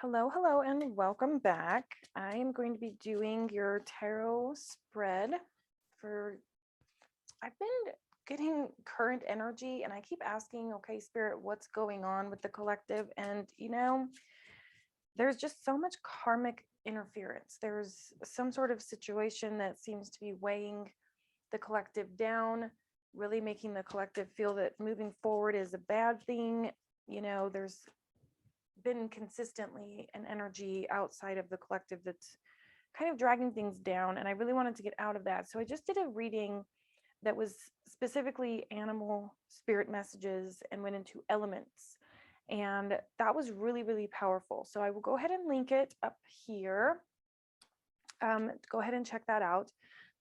Hello, hello, and welcome back. I am going to be doing your tarot spread for, I've been getting current energy and I keep asking, okay, Spirit, what's going on with the collective? And, there's just so much karmic interference. There's some sort of situation that seems to be weighing the collective down, really making the collective feel that moving forward is a bad thing. There's been consistently an energy outside of the collective that's kind of dragging things down, and I really wanted to get out of that. So I just did a reading that was specifically animal spirit messages and went into elements, and that was really, really powerful. So I will go ahead and link it up here. Go ahead and check that out.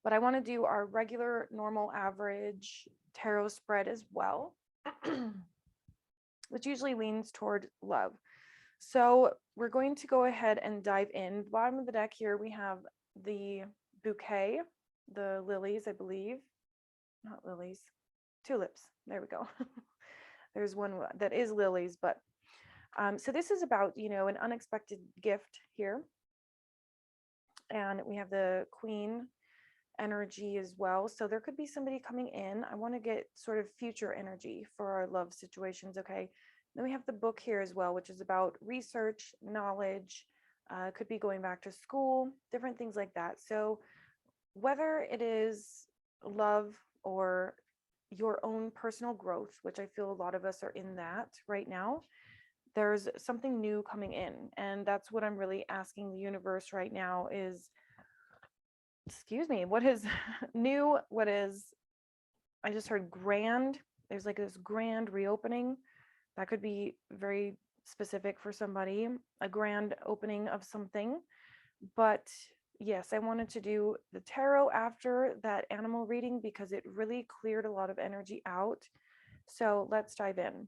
But I want to do our regular, normal, average tarot spread as well, which usually leans toward love. So we're going to go ahead and dive in. Bottom of the deck here, we have the bouquet, the lilies, I believe. Not lilies, tulips. There we go. There's one that is lilies, but so this is about, an unexpected gift here. And we have the queen energy as well. So there could be somebody coming in. I want to get sort of future energy for our love situations, okay? Then we have the book here as well, which is about research, knowledge, could be going back to school, different things like that. So whether it is love or your own personal growth, which I feel a lot of us are in that right now, there's something new coming in. And that's what I'm really asking the universe right now is, excuse me, what is new? What is, I just heard grand. There's like this grand reopening. That could be very specific for somebody, a grand opening of something. But yes, I wanted to do the tarot after that animal reading because it really cleared a lot of energy out. So let's dive in.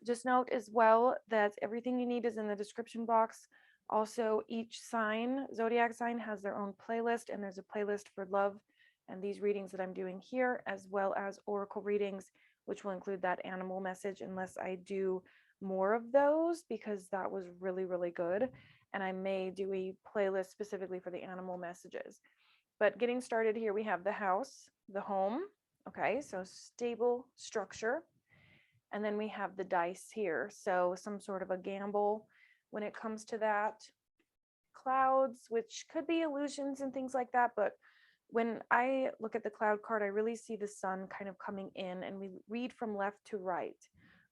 Just note as well that everything you need is in the description box. Also, each sign, zodiac sign, has their own playlist, and there's a playlist for love and these readings that I'm doing here, as well as oracle readings, which will include that animal message unless I do more of those, because that was really, really good. And I may do a playlist specifically for the animal messages. But getting started here, we have the house, the home. Okay, so stable structure. And then we have the dice here. So some sort of a gamble when it comes to that. Clouds, which could be illusions and things like that. But when I look at the cloud card, I really see the sun kind of coming in, and we read from left to right,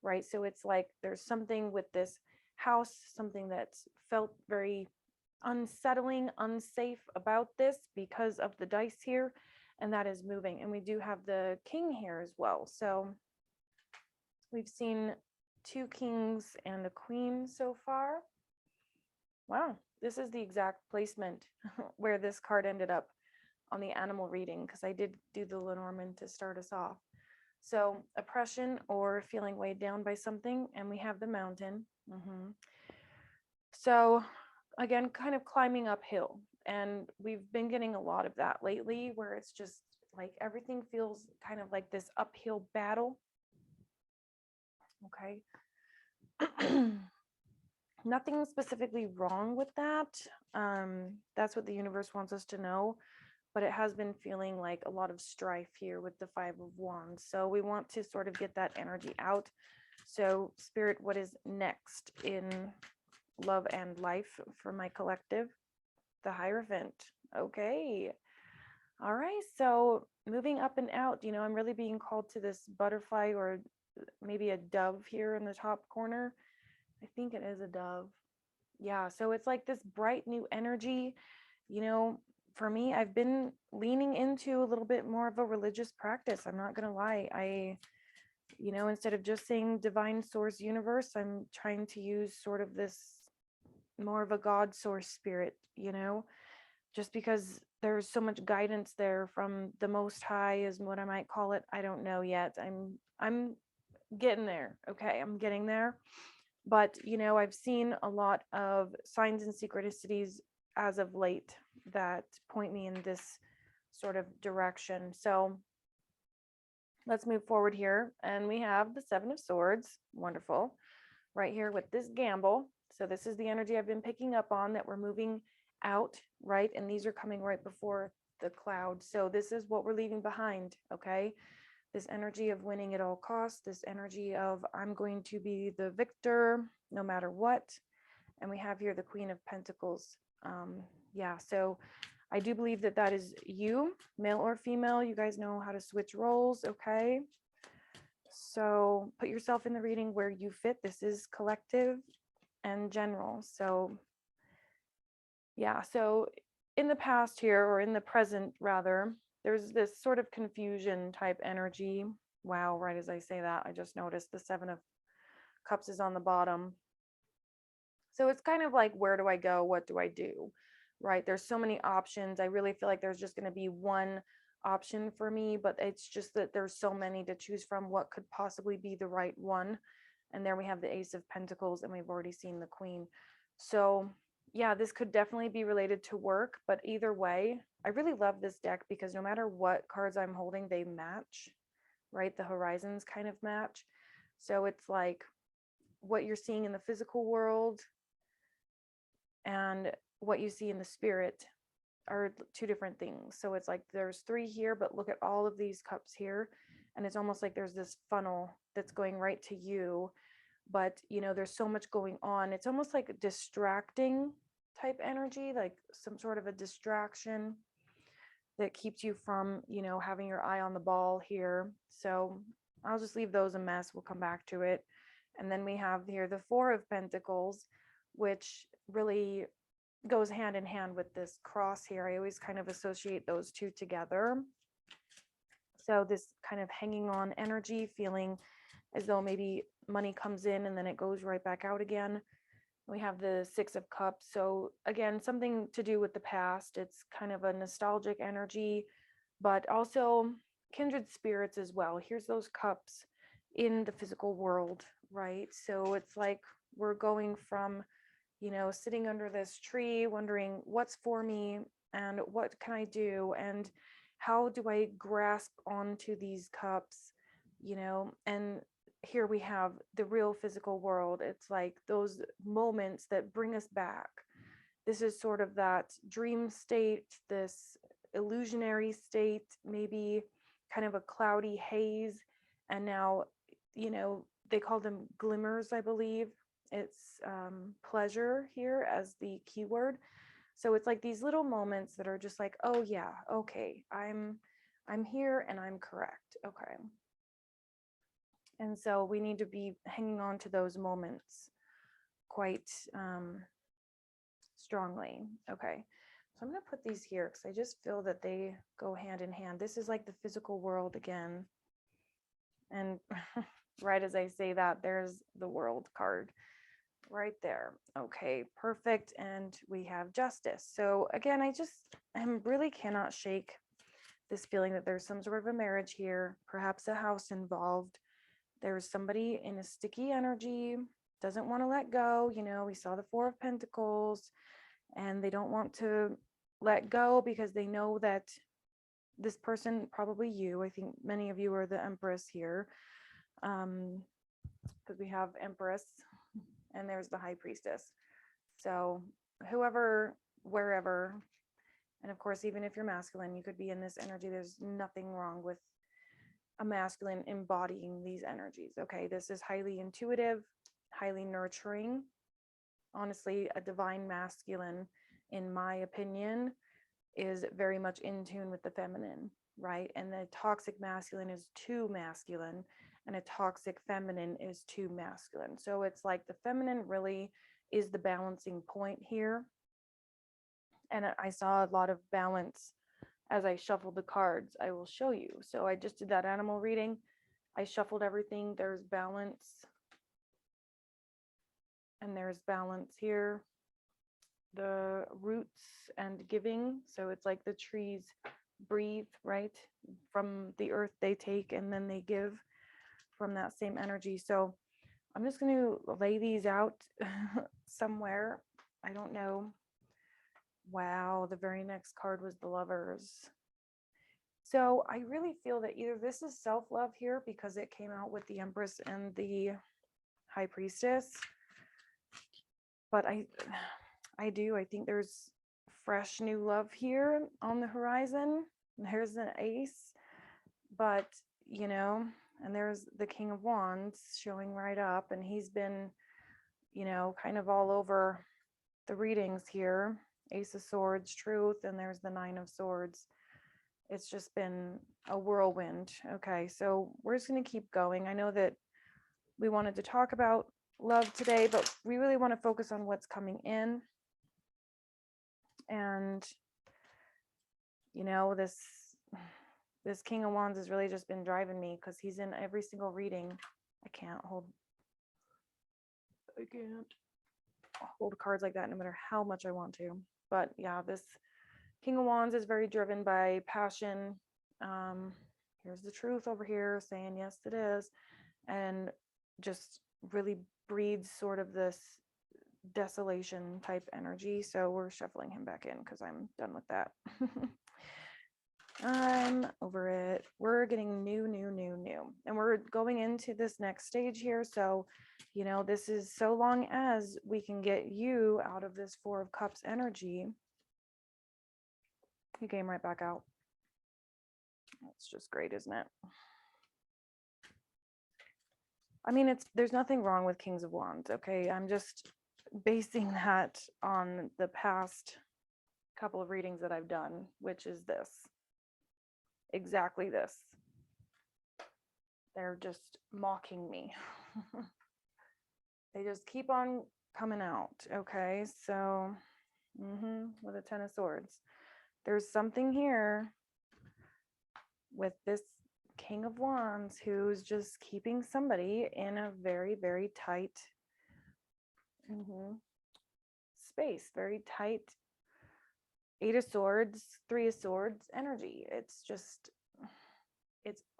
right? So it's like there's something with this house, something that's felt very unsettling, unsafe about this because of the dice here, and that is moving. And we do have the king here as well. So we've seen 2 kings and a queen so far. Wow, this is the exact placement where this card ended up on the animal reading, because I did do the Lenormand to start us off. So oppression or feeling weighed down by something, and we have the mountain. So again, kind of climbing uphill, and we've been getting a lot of that lately, where it's just like everything feels kind of like this uphill battle. Okay. Nothing specifically wrong with that. That's what the universe wants us to know. But it has been feeling like a lot of strife here with the 5 of Wands. So we want to sort of get that energy out. So Spirit, what is next in love and life for my collective? The Hierophant. Okay. All right. So moving up and out, I'm really being called to this butterfly, or maybe a dove here in the top corner. I think it is a dove. Yeah. So it's like this bright new energy, for me, I've been leaning into a little bit more of a religious practice. I'm not going to lie. Instead of just saying divine source universe, I'm trying to use sort of this more of a God source spirit, just because there's so much guidance there from the Most High is what I might call it. I don't know yet. I'm getting there. Okay. I'm getting there. But, I've seen a lot of signs and synchronicities as of late that point me in this sort of direction. So let's move forward here. And we have the 7 of Swords. Wonderful. right here with this gamble. So this is the energy I've been picking up on, that we're moving out, right? And these are coming right before the cloud. So this is what we're leaving behind, okay? This energy of winning at all costs, this energy of I'm going to be the victor no matter what. And we have here the Queen of Pentacles. Yeah, so I do believe that that is you, male or female. You guys know how to switch roles, okay? So put yourself in the reading where you fit. This is collective and general. So yeah, so in the past here, or in the present rather, there's this sort of confusion type energy. Wow, right as I say that, I just noticed the Seven of Cups is on the bottom. So it's kind of like, where do I go? What do I do? Right? There's so many options. I really feel like there's just going to be one option for me, but it's just that there's so many to choose from. What could possibly be the right one? And there we have the Ace of Pentacles, and we've already seen the Queen. So yeah, this could definitely be related to work, but either way, I really love this deck because no matter what cards I'm holding, they match, right? The horizons kind of match. So it's like what you're seeing in the physical world and what you see in the spirit are two different things. So it's like there's three here, but look at all of these cups here. And it's almost like there's this funnel that's going right to you. But, you know, there's so much going on. It's almost like a distracting type energy, like some sort of a distraction that keeps you from, you know, having your eye on the ball here. So I'll just leave those a mess. We'll come back to it. And then we have here the Four of Pentacles, which really goes hand in hand with this cross here. I always kind of associate those two together. So this kind of hanging on energy, feeling as though maybe money comes in and then it goes right back out again. We have the Six of Cups. So again, something to do with the past. It's kind of a nostalgic energy, but also kindred spirits as well. Here's those cups in the physical world, right? So it's like we're going from, you know, sitting under this tree, wondering what's for me and what can I do and how do I grasp onto these cups, you know, and here we have the real physical world. It's like those moments that bring us back. This is sort of that dream state, this illusionary state, maybe kind of a cloudy haze. And now, you know, they call them glimmers, I believe. It's pleasure here as the keyword. So it's like these little moments that are just like, oh yeah, okay, I'm here and I'm correct. Okay. And so we need to be hanging on to those moments quite strongly. Okay. So I'm going to put these here because I just feel that they go hand in hand. This is like the physical world again. And right as I say that, there's the World card right there. Okay, perfect. And we have Justice. So again, I really cannot shake this feeling that there's some sort of a marriage here, perhaps a house involved. There's somebody in a sticky energy, doesn't want to let go. You know, we saw the Four of Pentacles, and they don't want to let go because they know that this person, probably you, I think many of you are the Empress here, because we have Empress and there's the High Priestess. So whoever, wherever, and of course, even if you're masculine, you could be in this energy. There's nothing wrong with a masculine embodying these energies. Okay, this is highly intuitive, highly nurturing. Honestly, a divine masculine, in my opinion, is very much in tune with the feminine, right? And the toxic masculine is too masculine, and a toxic feminine is too masculine. So it's like the feminine really is the balancing point here. And I saw a lot of balance as I shuffled the cards. I will show you. So I just did that animal reading. I shuffled everything. There's balance. And there's balance here. The roots and giving. So it's like the trees breathe, right? From the earth they take and then they give from that same energy. So I'm just going to lay these out somewhere. I don't know. Wow, the very next card was the Lovers. So I really feel that either this is self-love here because it came out with the Empress and the High Priestess. But I think there's fresh new love here on the horizon. There's an Ace, but and there's the King of Wands showing right up, and he's been, kind of all over the readings here. Ace of Swords, Truth, and there's the Nine of Swords. It's just been a whirlwind. Okay, so we're just going to keep going. I know that we wanted to talk about love today, but we really want to focus on what's coming in. And this King of Wands has really just been driving me, because he's in every single reading. I can't hold cards like that no matter how much I want to. But yeah, this King of Wands is very driven by passion. Here's the Truth over here saying yes it is, and just really breeds sort of this desolation type energy. So we're shuffling him back in because I'm done with that. I'm over it. We're getting new, and we're going into this next stage here. So this is so long as we can get you out of this Four of Cups energy. You came right back out. That's just great, isn't it? I mean, there's nothing wrong with Kings of Wands, okay? I'm just basing that on the past couple of readings that I've done, which is this. Exactly this. They're just mocking me. They just keep on coming out, okay? So, with a Ten of Swords. There's something here with this King of Wands who's just keeping somebody in a very, very tight space, very tight Eight of Swords, Three of Swords energy. It's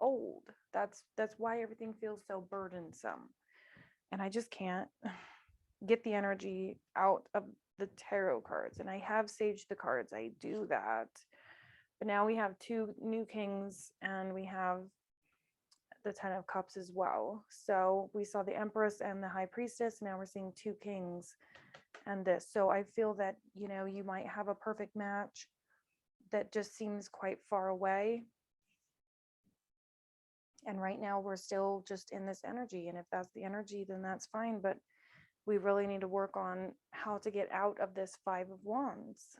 old. That's why everything feels so burdensome. And I just can't get the energy out of the tarot cards. And I have saged the cards. I do that. But now we have two new kings, and we have the Ten of Cups as well. So we saw the Empress and the High Priestess. Now we're seeing two kings and this. So I feel that, you might have a perfect match that just seems quite far away. And right now we're still just in this energy. And if that's the energy, then that's fine. But we really need to work on how to get out of this Five of Wands.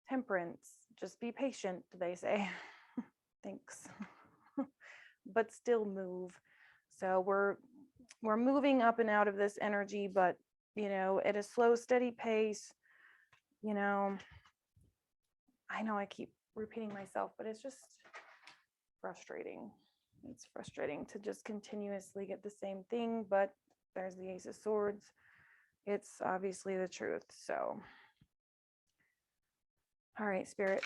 Temperance, just be patient, they say. Thanks. But still move. So we're moving up and out of this energy, but at a slow, steady pace. I know I keep repeating myself, but it's just frustrating. It's frustrating to just continuously get the same thing, but there's the Ace of Swords. It's obviously the truth. So, all right, Spirit,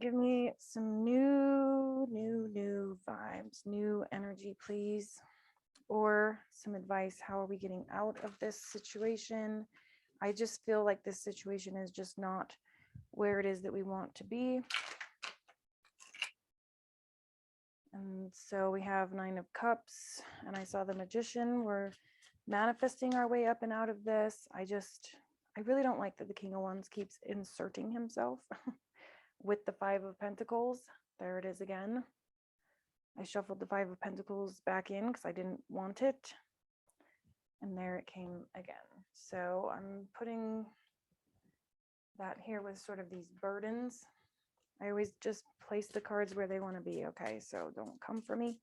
give me some new vibes, new energy, please. Or some advice. How are we getting out of this situation? I just feel like this situation is just not where it is that we want to be. And so we have Nine of Cups, and I saw the Magician. We're manifesting our way up and out of this. I really don't like that the King of Wands keeps inserting himself with the Five of Pentacles. There it is again. I shuffled the Five of Pentacles back in because I didn't want it. And there it came again. So I'm putting that here with sort of these burdens. I always just place the cards where they want to be, okay? So don't come for me.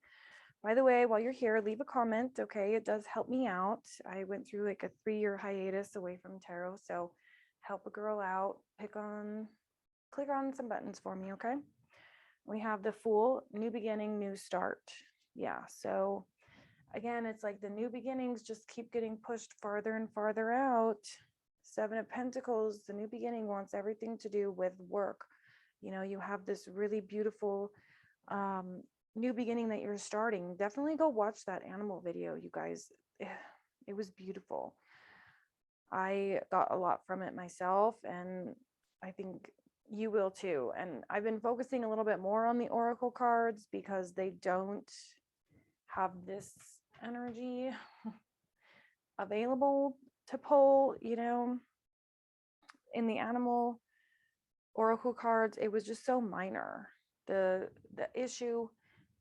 By the way, while you're here, leave a comment, okay? It does help me out. I went through like a 3-year hiatus away from tarot, so help a girl out. Click on some buttons for me, okay? We have the Fool, new beginning, new start. Yeah, so again, it's like the new beginnings just keep getting pushed farther and farther out. Seven of Pentacles, the new beginning wants everything to do with work. You have this really beautiful new beginning that you're starting. Definitely go watch that animal video, you guys. It was beautiful. I got a lot from it myself, and I think you will too. And I've been focusing a little bit more on the oracle cards because they don't have this energy available to pull, you know, in the animal oracle cards. It was just so minor. The issue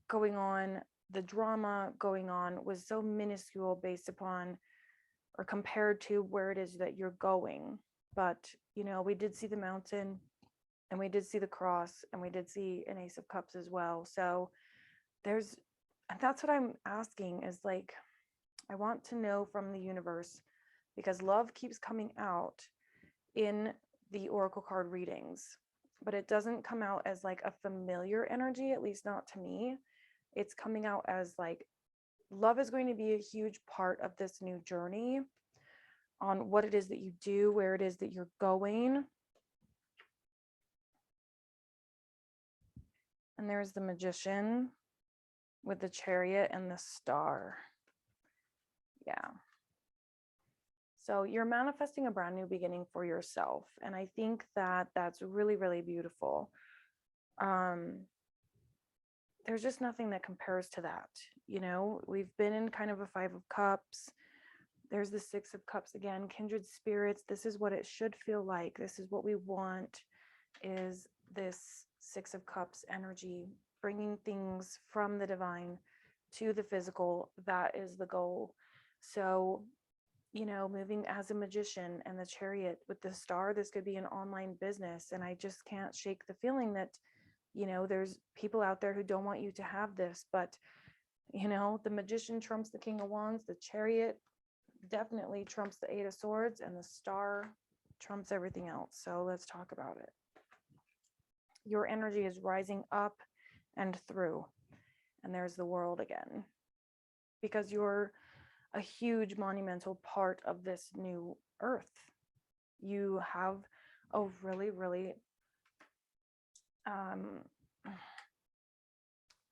going on, the drama going on was so minuscule based upon or compared to where it is that you're going. But, you know, we did see the mountain and we did see the cross and we did see an ace of cups as well. So there's, and that's what I'm asking is like, I want to know from the universe because love keeps coming out in the oracle card readings, but it doesn't come out as like a familiar energy, at least not to me. It's coming out as like love is going to be a huge part of this new journey on what it is that you do, where it is that you're going. And there's the Magician with the Chariot and the Star. Yeah. So you're manifesting a brand new beginning for yourself. And I think that that's really, really beautiful. There's just nothing that compares to that. You know, we've been in kind of a 5 of Cups. There's the 6 of Cups again, kindred spirits. This is what it should feel like. This is what we want, is this 6 of Cups energy, bringing things from the divine to the physical. That is the goal. So, you know, moving as a magician and the Chariot with the Star, this could be an online business. And I just can't shake the feeling that, you know, there's people out there who don't want you to have this, but, you know, the Magician trumps the King of Wands, the Chariot definitely trumps the 8 of Swords, and the Star trumps everything else. So let's talk about it. Your energy is rising up and through, and there's the World again, because you're a huge monumental part of this new earth. You have a really, really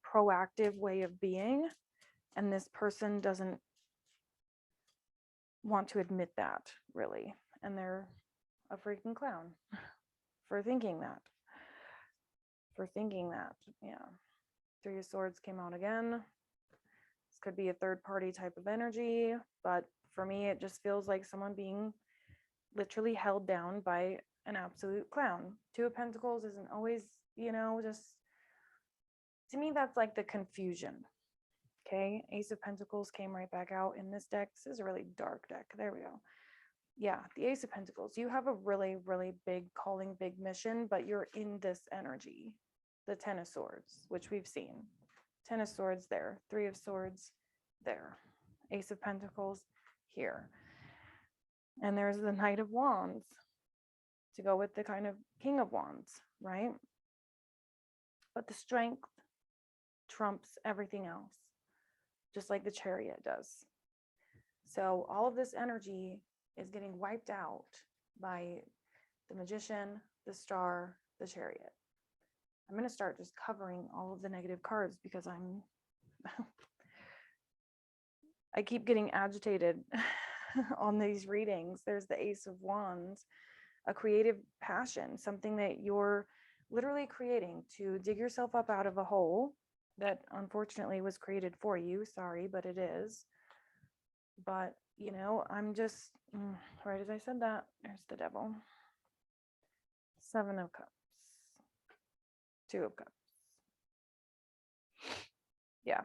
proactive way of being, and this person doesn't want to admit that, really, and they're a freaking clown for thinking that. Yeah. 3 of Swords came out again. This could be a third party type of energy, but for me it just feels like someone being literally held down by an absolute clown. 2 of Pentacles isn't always, you know, just, to me that's like the confusion. Okay, Ace of Pentacles came right back out in this deck. This is a really dark deck. There we go. Yeah, the Ace of Pentacles. You have a really, really big calling, big mission, but you're in this energy. The 10 of Swords, which we've seen. 10 of Swords there. 3 of Swords there. Ace of Pentacles here. And there's the Knight of Wands to go with the kind of King of Wands, right? But the strength trumps everything else, just like the Chariot does. So all of this energy is getting wiped out by the Magician, the Star, the Chariot. I'm going to start just covering all of the negative cards because I keep getting agitated on these readings. There's the Ace of Wands, a creative passion, something that you're literally creating to dig yourself up out of a hole that unfortunately was created for you. Sorry, but it is. But, you know, I'm just, right as I said that, there's the Devil. 7 of Cups. 2 of Cups. Yeah.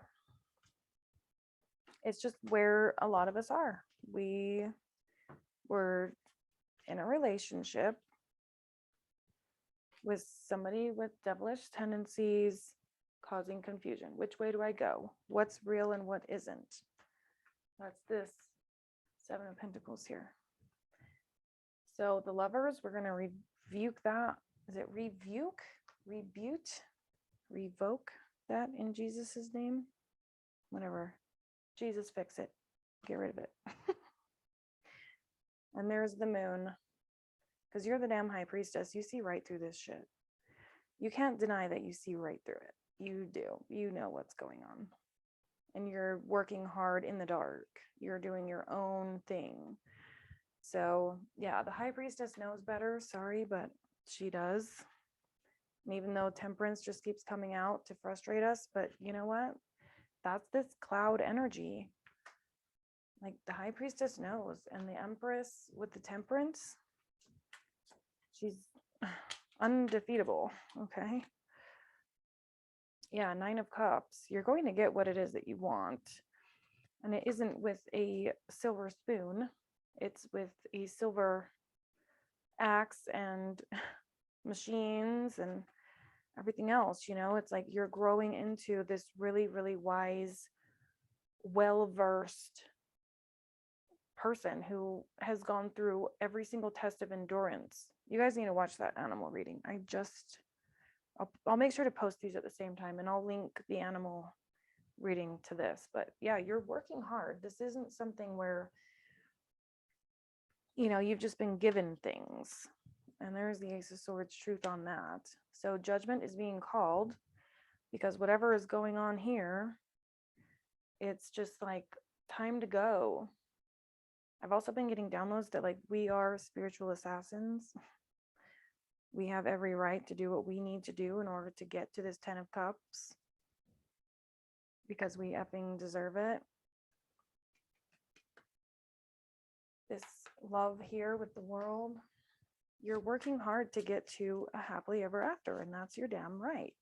It's just where a lot of us are. We were in a relationship with somebody with devilish tendencies, causing confusion. Which way do I go? What's real and what isn't? That's this 7 of Pentacles here. So the Lovers, we're going to rebuke that. Is it rebuke? Revoke that in Jesus's name? Whatever. Jesus, fix it. Get rid of it. And there's the Moon. Because you're the damn High Priestess. You see right through this shit. You can't deny that you see right through it. You do. You know what's going on. And you're working hard in the dark. You're doing your own thing. So, yeah, the High Priestess knows better. Sorry, but she does. And even though Temperance just keeps coming out to frustrate us, but you know what? That's this cloud energy. Like the high priestess knows, and the empress with the temperance, she's undefeatable. Okay. Yeah, 9 of Cups. You're going to get what it is that you want. And it isn't with a silver spoon, it's with a silver axe and machines and everything else. It's like you're growing into this really, really wise, well versed person who has gone through every single test of endurance. You guys need to watch that animal reading. I'll make sure to post these at the same time, and I'll link the animal reading to this. But yeah, you're working hard. This isn't something where you've just been given things. And there's the Ace of Swords truth on that. So judgment is being called because whatever is going on here, it's just like time to go. I've also been getting downloads that like we are spiritual assassins. We have every right to do what we need to do in order to get to this 10 of Cups because we effing deserve it. This love here with the world, you're working hard to get to a happily ever after, and that's your damn right.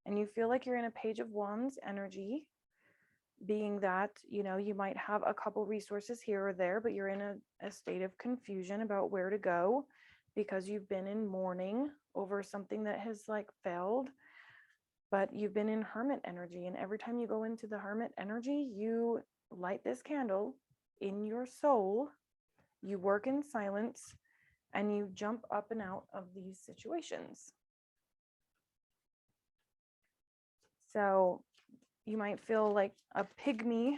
And you feel like you're in a Page of Wands energy, being that, you might have a couple resources here or there, but you're in a state of confusion about where to go because you've been in mourning over something that has like failed, but you've been in Hermit energy. And every time you go into the Hermit energy, you light this candle in your soul, you work in silence, and you jump up and out of these situations. So you might feel like a pygmy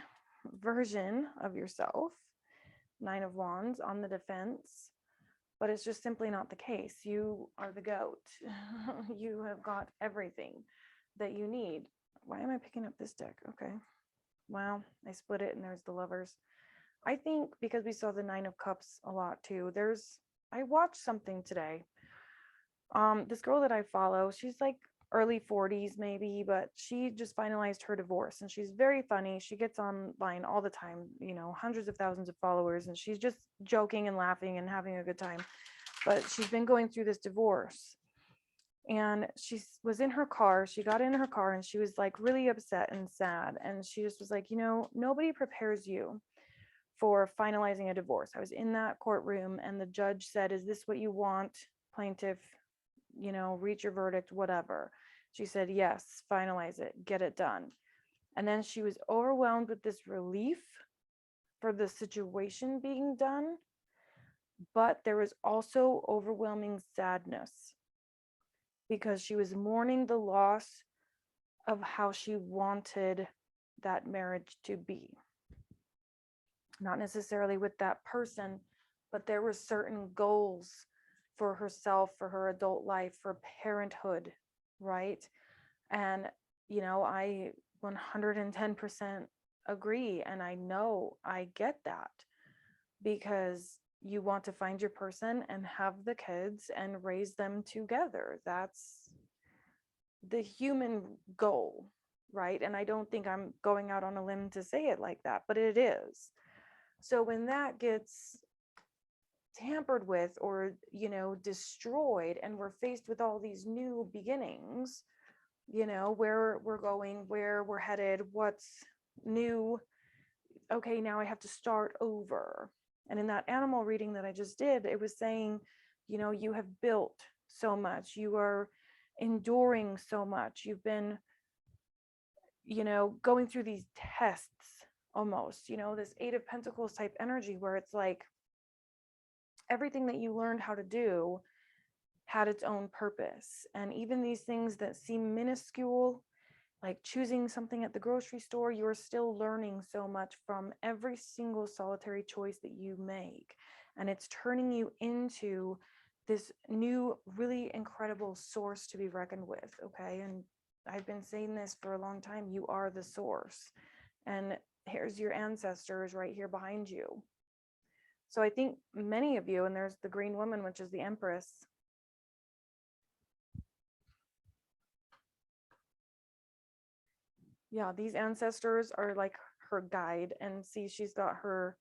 version of yourself, 9 of Wands on the defense, but it's just simply not the case. You are the goat. You have got everything that you need. Why am I picking up this deck? Okay. Wow, I split it and there's the Lovers. I think because we saw the 9 of Cups a lot too, I watched something today. This girl that I follow, she's like early 40s maybe, but she just finalized her divorce and she's very funny. She gets online all the time, hundreds of thousands of followers, and she's just joking and laughing and having a good time. But she's been going through this divorce, and she was in her car. She got in her car and she was like really upset and sad, and she just was like, nobody prepares you for finalizing a divorce. I was in that courtroom and the judge said, is this what you want, plaintiff? Reach your verdict, whatever. She said, yes, finalize it, get it done. And then she was overwhelmed with this relief for the situation being done, but there was also overwhelming sadness because she was mourning the loss of how she wanted that marriage to be. Not necessarily with that person, but there were certain goals for herself, for her adult life, for parenthood, right? And, I 110% agree. And I know I get that because you want to find your person and have the kids and raise them together. That's the human goal, right? And I don't think I'm going out on a limb to say it like that, but it is. So when that gets tampered with or destroyed, and we're faced with all these new beginnings, where we're going, where we're headed, what's new, okay, now I have to start over. And in that animal reading that I just did, it was saying, you have built so much, you are enduring so much, you've been going through these tests almost, this 8 of Pentacles type energy where it's like everything that you learned how to do had its own purpose. And even these things that seem minuscule, like choosing something at the grocery store, you're still learning so much from every single solitary choice that you make. And it's turning you into this new, really incredible source to be reckoned with. Okay. And I've been saying this for a long time. You are the source. And here's your ancestors right here behind you. So I think many of you, and there's the green woman, which is the Empress. Yeah, these ancestors are like her guide, and see, she's got her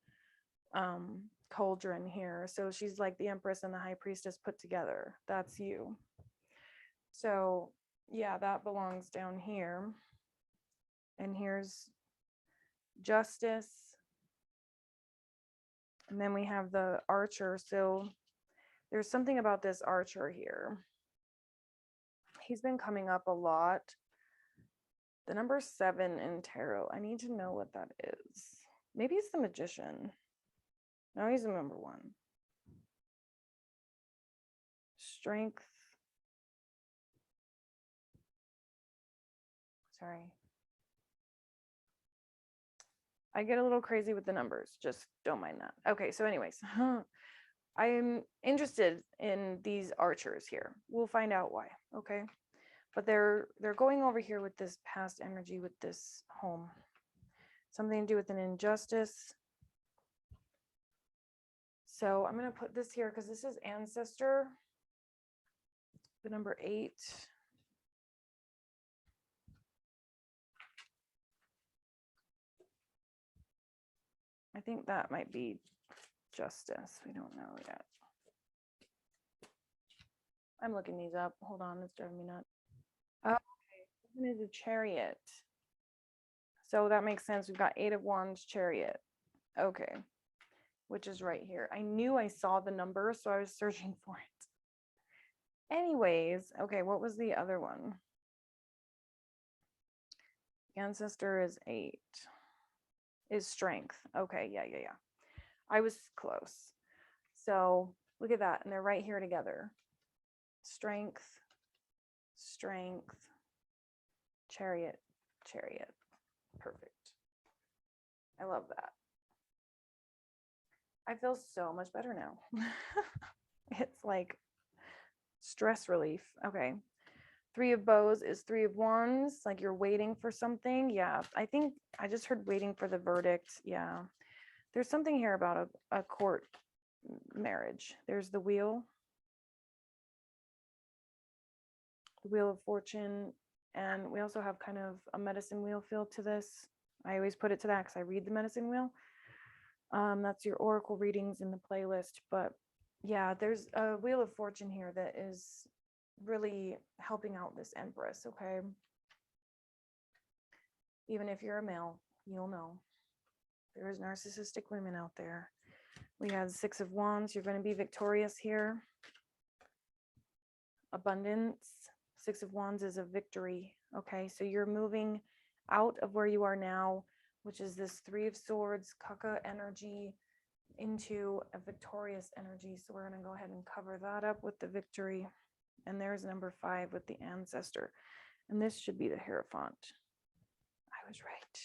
cauldron here. So she's like the Empress and the High Priestess put together. That's you. So yeah, that belongs down here. And here's Justice. And then we have the Archer. So there's something about this Archer here. He's been coming up a lot. The number 7 in tarot. I need to know what that is. Maybe it's the Magician. No, he's the number 1. Strength. Sorry. I get a little crazy with the numbers. Just don't mind that. Okay, so anyways, I'm interested in these archers here. We'll find out why, okay? But they're going over here with this past energy with this home. Something to do with an injustice. So I'm going to put this here because this is ancestor. The number 8. I think that might be justice. We don't know yet. I'm looking these up. Hold on, it's driving me nuts. Okay, this is a chariot. So that makes sense. We've got 8 of Wands, chariot. Okay, which is right here. I knew I saw the number, so I was searching for it. Anyways, okay, what was the other one? Ancestor is 8. Is strength. Okay, yeah. I was close. So look at that, and they're right here together. Strength, strength, chariot, chariot. Perfect. I love that. I feel so much better now. It's like stress relief. Okay. 3 of Bows is 3 of Wands. Like you're waiting for something. Yeah. I think I just heard waiting for the verdict. Yeah. There's something here about a court marriage. There's the Wheel of Fortune. And we also have kind of a medicine wheel feel to this. I always put it to that because I read the medicine wheel. That's your oracle readings in the playlist. But yeah, there's a Wheel of Fortune here that is really helping out this Empress, okay? Even if you're a male, you'll know. There's narcissistic women out there. We have 6 of Wands. You're going to be victorious here. Abundance. 6 of Wands is a victory, okay? So you're moving out of where you are now, which is this 3 of Swords, Kaka energy, into a victorious energy. So we're going to go ahead and cover that up with the victory. And there's number 5 with the ancestor. And this should be the Hierophant. I was right.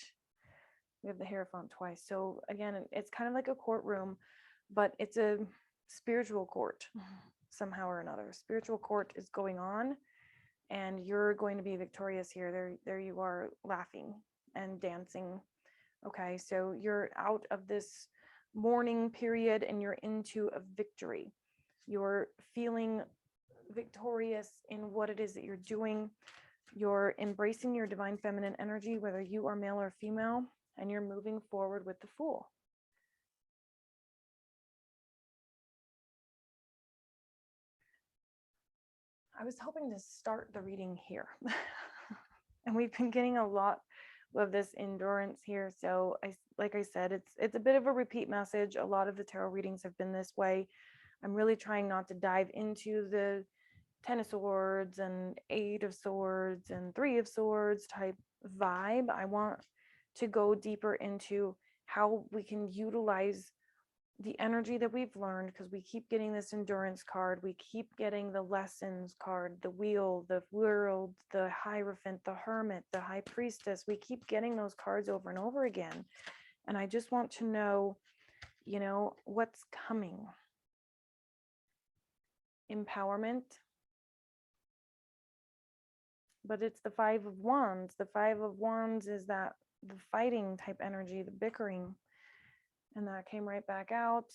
We have the Hierophant twice. So again, it's kind of like a courtroom, but it's a spiritual court somehow or another. Spiritual court is going on, and you're going to be victorious here. There you are, laughing and dancing. Okay, so you're out of this mourning period and you're into a victory. You're feeling victorious in what it is that you're doing. You're embracing your divine feminine energy, whether you are male or female, and you're moving forward with the Fool. I was hoping to start the reading here. And we've been getting a lot of this endurance here. So like I said, it's a bit of a repeat message. A lot of the tarot readings have been this way. I'm really trying not to dive into the 10 of Swords and 8 of Swords and 3 of Swords type vibe. I want to go deeper into how we can utilize the energy that we've learned, because we keep getting this endurance card, we keep getting the lessons card, the Wheel, the World, the Hierophant, the Hermit, the High Priestess. We keep getting those cards over and over again. And I just want to know, what's coming. Empowerment. But it's the 5 of Wands. The 5 of Wands is that the fighting type energy, the bickering. And that came right back out.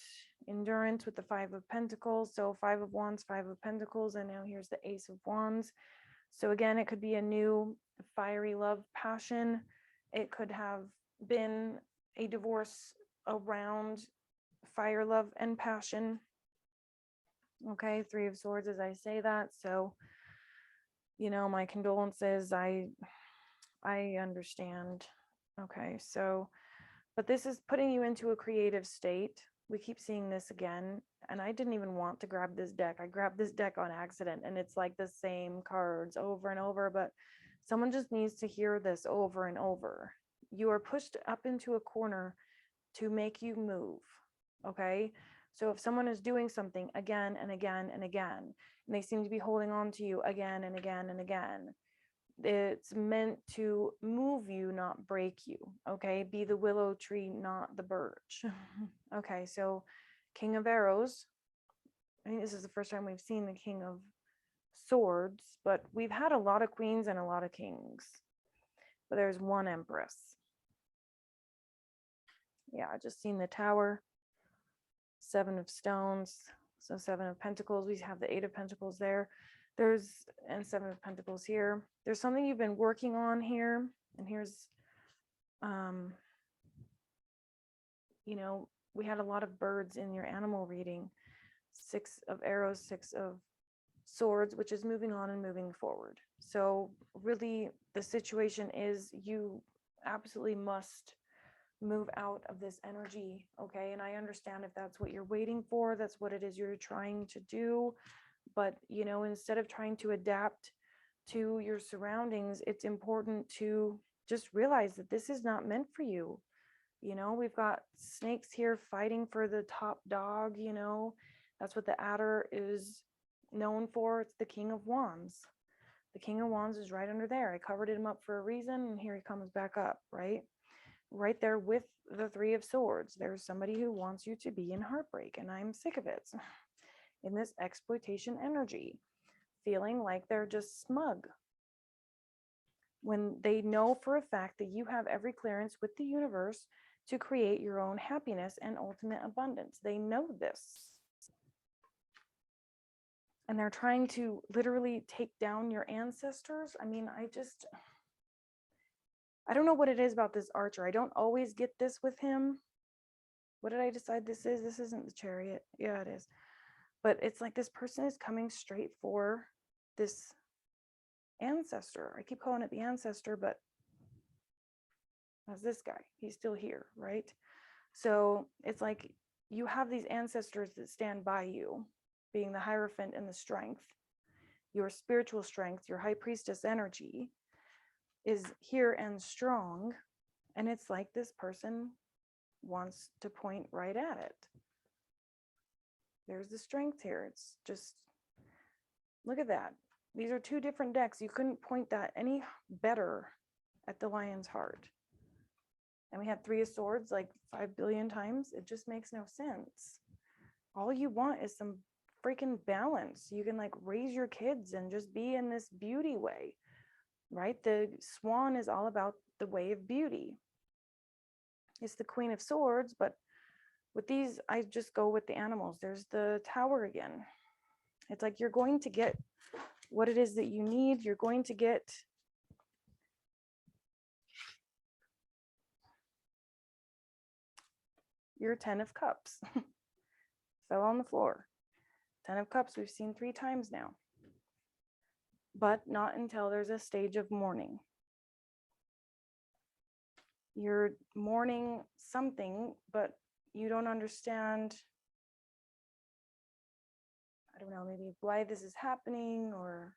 Endurance with the 5 of Pentacles. So 5 of Wands, 5 of Pentacles, and now here's the Ace of Wands. So again, it could be a new fiery love passion. It could have been a divorce around fire, love, and passion. Okay, Three of Swords as I say that. So, my condolences. I understand. Okay, so, but this is putting you into a creative state. We keep seeing this again, and I didn't even want to grab this deck. I grabbed this deck on accident, and it's like the same cards over and over, but someone just needs to hear this over and over. You are pushed up into a corner to make you move. Okay, so if someone is doing something again and again and again, and they seem to be holding on to you again and again and again, it's meant to move you, not break you. Okay, be the willow tree, not the birch. Okay, so King of Arrows. I think this is the first time we've seen the King of Swords, but we've had a lot of queens and a lot of kings. But there's one Empress. Yeah, I just seen the Tower, Seven of Stones, so Seven of Pentacles. We have the Eight of Pentacles there. And Seven of Pentacles here. There's something you've been working on here, and here's, we had a lot of birds in your animal reading. Six of Arrows, Six of Swords, which is moving on and moving forward. So really, the situation is you absolutely must move out of this energy. Okay, and I understand if that's what you're waiting for, that's what it is you're trying to do. But instead of trying to adapt to your surroundings, it's important to just realize that this is not meant for you. We've got snakes here fighting for the top dog. That's what the adder is known for. It's the King of Wands. The King of Wands is right under there. I covered him up for a reason, and here he comes back up, right there with the Three of Swords. There's somebody who wants you to be in heartbreak, and I'm sick of it. In this exploitation energy, feeling like they're just smug when they know for a fact that you have every clearance with the universe to create your own happiness and ultimate abundance. They know this. And they're trying to literally take down your ancestors. I mean, I don't know what it is about this Archer. I don't always get this with him. What did I decide this is? This isn't the Chariot. Yeah, it is. But it's like this person is coming straight for this ancestor. I keep calling it the ancestor, but that's this guy. He's still here, right? So it's like you have these ancestors that stand by you, being the Hierophant and the strength. Your spiritual strength, your High Priestess energy is here and strong. And it's like this person wants to point right at it. There's the strength here. It's just, look at that. These are two different decks. You couldn't point that any better at the Lion's heart. And we had Three of Swords like 5 billion times. It just makes no sense. All you want is some freaking balance. You can like raise your kids and just be in this beauty way, right? The Swan is all about the way of beauty. It's the Queen of Swords, but with these, I just go with the animals. There's the Tower again. It's like you're going to get what it is that you need. You're going to get your 10 of Cups. Fell on the floor. 10 of Cups we've seen 3 times now. But not until there's a stage of mourning. You're mourning something, but you don't understand, I don't know, maybe why this is happening, or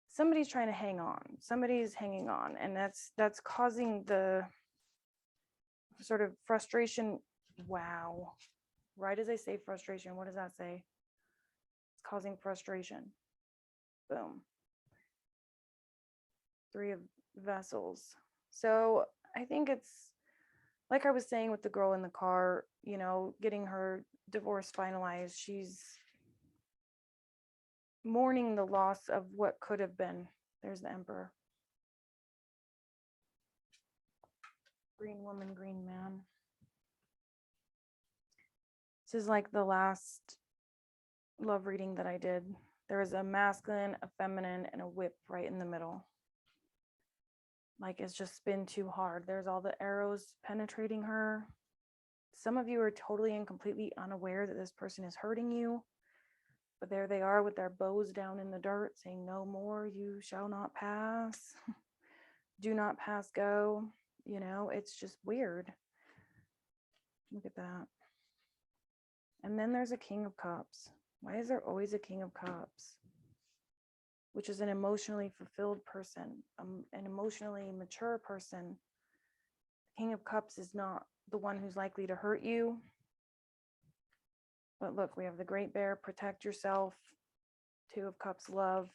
somebody's trying to hang on. Somebody's hanging on, and that's causing the sort of frustration. Wow. Right as I say frustration, what does that say? It's causing frustration. Boom. 3 of Vessels. So I think it's like I was saying with the girl in the car, getting her divorce finalized. She's mourning the loss of what could have been. There's the Emperor. Green woman, green man. This is like the last love reading that I did. There was a masculine, a feminine, and a whip right in the middle. Like it's just been too hard. There's all the arrows penetrating her. Some of you are totally and completely unaware that this person is hurting you, but there they are with their bows down in the dirt saying, no more, you shall not pass. Do not pass go. You know, it's just weird. Look at that. And then there's a King of Cups. Why is there always a King of Cups? Which is an emotionally fulfilled person, an emotionally mature person. The King of Cups is not the one who's likely to hurt you. But look, we have the Great Bear, protect yourself. Two of Cups, love.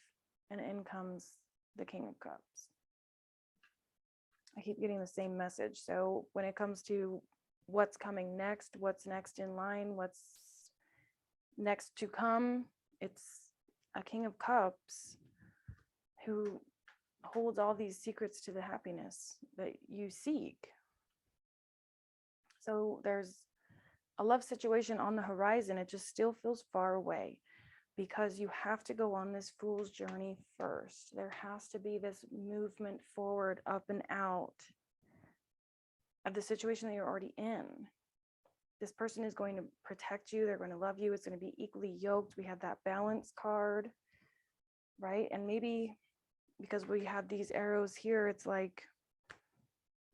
And in comes the King of Cups. I keep getting the same message. So when it comes to what's coming next, what's next in line, what's next to come, it's a King of Cups who holds all these secrets to the happiness that you seek. So there's a love situation on the horizon. It just still feels far away because you have to go on this fool's journey first. There has to be this movement forward, up and out of the situation that you're already in. This person is going to protect you. They're going to love you. It's going to be equally yoked. We have that balance card, right? And maybe because we have these arrows here, it's like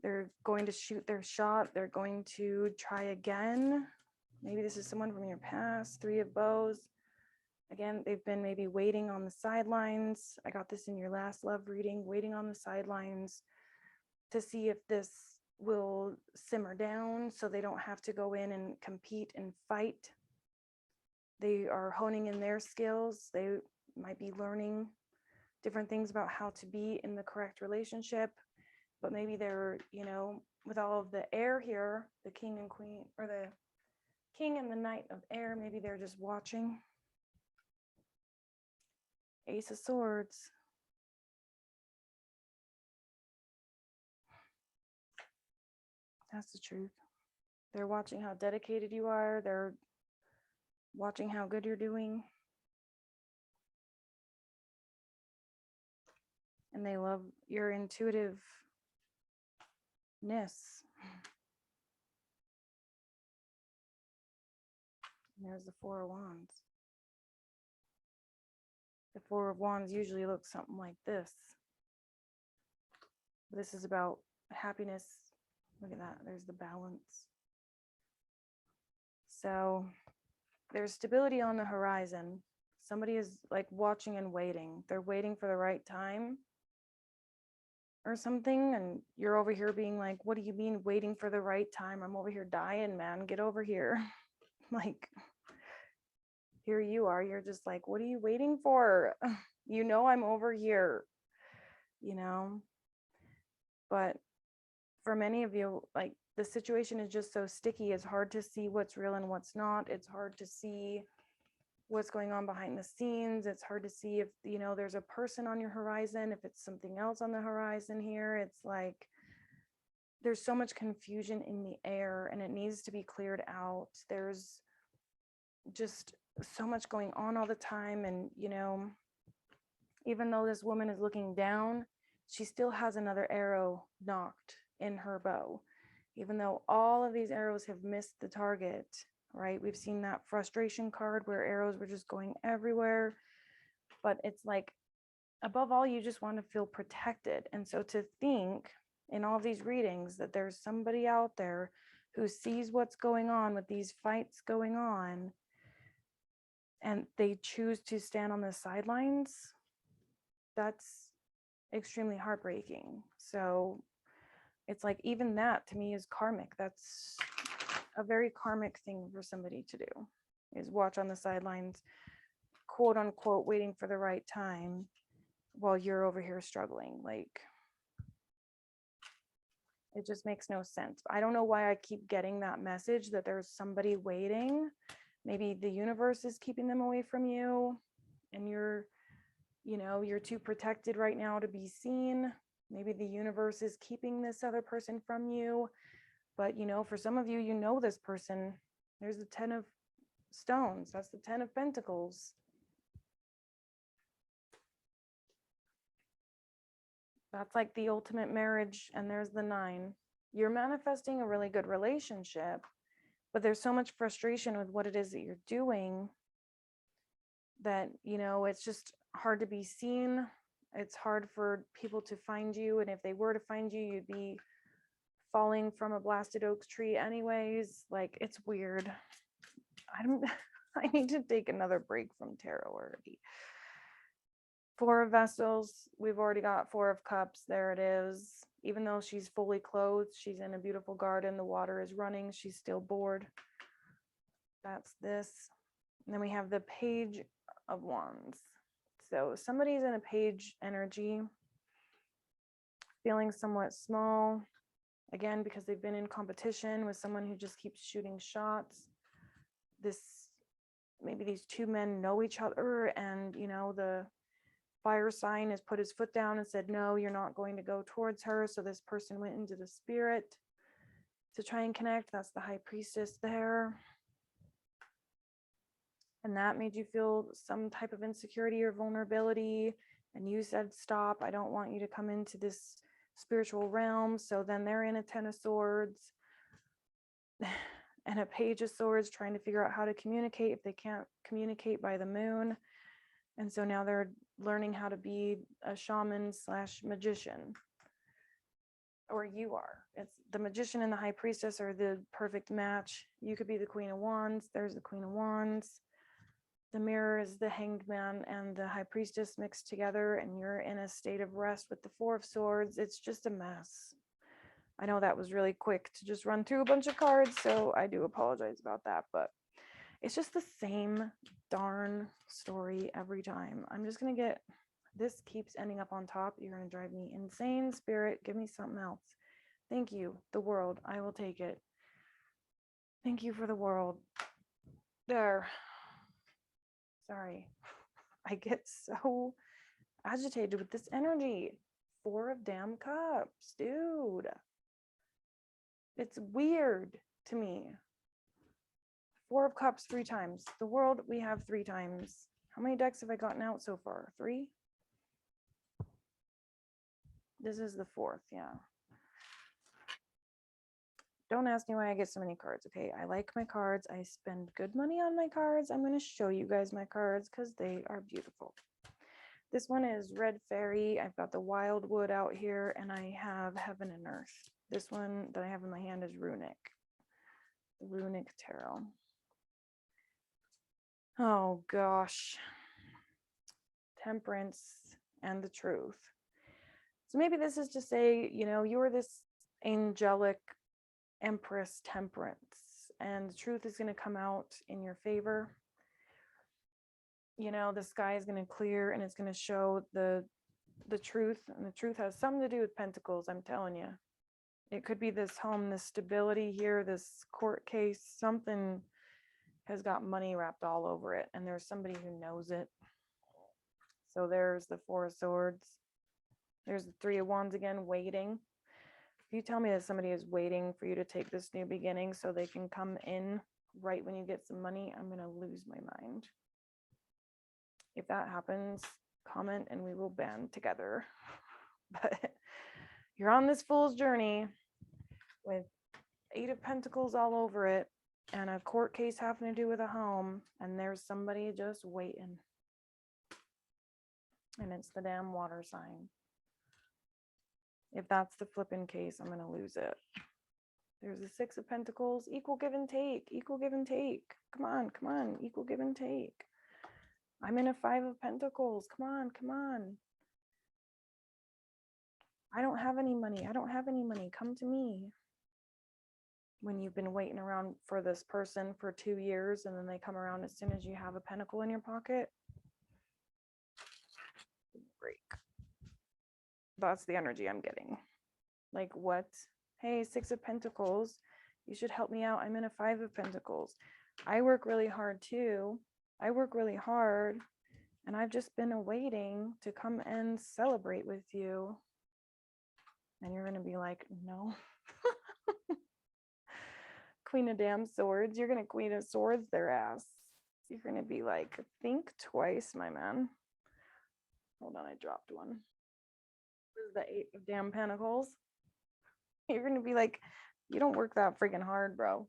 they're going to shoot their shot. They're going to try again. Maybe this is someone from your past. Three of Bows. Again, they've been maybe waiting on the sidelines. I got this in your last love reading, waiting on the sidelines to see if this will simmer down so they don't have to go in and compete and fight. They are honing in their skills. They might be learning different things about how to be in the correct relationship, but maybe they're, you know, with all of the air here, the king and queen, or the king and the knight of air, maybe they're just watching. Ace of Swords. That's the truth. They're watching how dedicated you are. They're watching how good you're doing. And they love your intuitiveness. And there's the Four of Wands. The Four of Wands usually looks something like this. This is about happiness. Look at that. There's the balance. So there's stability on the horizon. Somebody is like watching and waiting. They're waiting for the right time or something. And you're over here being like, what do you mean waiting for the right time? I'm over here dying, man. Get over here. Like, here you are. You're just like, what are you waiting for? You know, I'm over here, you know? But for many of you, like, the situation is just so sticky. It's hard to see what's real and what's not. It's hard to see what's going on behind the scenes. It's hard to see if, you know, there's a person on your horizon, if it's something else on the horizon here. It's like there's so much confusion in the air and it needs to be cleared out. There's just so much going on all the time. And, you know, even though this woman is looking down, she still has another arrow knocked in her bow. Even though all of these arrows have missed the target, right? We've seen that frustration card where arrows were just going everywhere. But it's like, above all, you just want to feel protected. And so to think in all these readings that there's somebody out there who sees what's going on with these fights going on, and they choose to stand on the sidelines, that's extremely heartbreaking. So it's like, even that to me is karmic. That's a very karmic thing for somebody to do, is watch on the sidelines, quote unquote, waiting for the right time while you're over here struggling. Like, it just makes no sense. I don't know why I keep getting that message that there's somebody waiting. Maybe the universe is keeping them away from you and you're, you know, you're too protected right now to be seen. Maybe the universe is keeping this other person from you. But, you know, for some of you, you know this person. There's the 10 of stones. That's the 10 of pentacles. That's like the ultimate marriage. And there's the 9. You're manifesting a really good relationship, but there's so much frustration with what it is that you're doing that, it's just hard to be seen. It's hard for people to find you. And if they were to find you, you'd be falling from a blasted oak tree anyways. Like, it's weird. I need to take another break from tarot already. 4 of Vessels, we've already got 4 of Cups. There it is. Even though she's fully clothed, she's in a beautiful garden, the water is running, she's still bored. That's this. And then we have the Page of Wands. So somebody's in a page energy, feeling somewhat small, again, because they've been in competition with someone who just keeps shooting shots. Maybe these 2 men know each other, and the fire sign has put his foot down and said, no, you're not going to go towards her. So this person went into the spirit to try and connect. That's the High Priestess there. And that made you feel some type of insecurity or vulnerability. And you said, stop, I don't want you to come into this spiritual realm. So then they're in a 10 of Swords and a Page of Swords, trying to figure out how to communicate if they can't communicate by the moon. And so now they're learning how to be a shaman / magician. Or you are. It's the Magician and the High Priestess are the perfect match. You could be the Queen of Wands. There's the Queen of Wands. The Mirror is the Hanged Man and the High Priestess mixed together, and you're in a state of rest with the 4 of Swords. It's just a mess. I know that was really quick to just run through a bunch of cards, so I do apologize about that, but it's just the same darn story every time. I'm just going to get, this keeps ending up on top. You're going to drive me insane. Spirit, give me something else. Thank you. The world. I will take it. Thank you for the world. There. Sorry. I get so agitated with this energy. 4 of damn cups, dude. It's weird to me. 4 of cups 3 times. The world we have 3 times. How many decks have I gotten out so far? 3? This is the 4th, yeah. Don't ask me why I get so many cards, okay? I like my cards. I spend good money on my cards. I'm going to show you guys my cards because they are beautiful. This one is Red Fairy. I've got the Wildwood out here, and I have Heaven and Earth. This one that I have in my hand is Runic. Runic Tarot. Oh, gosh. Temperance and the Truth. So maybe this is to say, you're this angelic Empress Temperance, and the truth is going to come out in your favor. The sky is going to clear, and it's going to show the truth, and the truth has something to do with Pentacles. I'm telling you, it could be this home, this stability here, this court case. Something has got money wrapped all over it, and there's somebody who knows it. So there's the 4 of Swords. There's the 3 of Wands again, waiting. If you tell me that somebody is waiting for you to take this new beginning so they can come in right when you get some money, I'm going to lose my mind. If that happens, comment and we will band together. But you're on this fool's journey with 8 of Pentacles all over it and a court case having to do with a home, and there's somebody just waiting. And it's the damn water sign. If that's the flipping case, I'm going to lose it. There's a 6 of Pentacles. Equal give and take. Equal give and take. Come on, come on. Equal give and take. I'm in a 5 of Pentacles. Come on, come on. I don't have any money. I don't have any money. Come to me. When you've been waiting around for this person for 2 years, and then they come around as soon as you have a pentacle in your pocket. Break. That's the energy I'm getting. Like, what? Hey, 6 of Pentacles, you should help me out. I'm in a 5 of Pentacles. I work really hard too. I work really hard, and I've just been waiting to come and celebrate with you. And you're going to be like, no. Queen of damn Swords. You're going to Queen of Swords their ass. You're going to be like, think twice, my man. Hold on, I dropped one. This is the 8 of damn pentacles. You're gonna be like, you don't work that freaking hard, bro.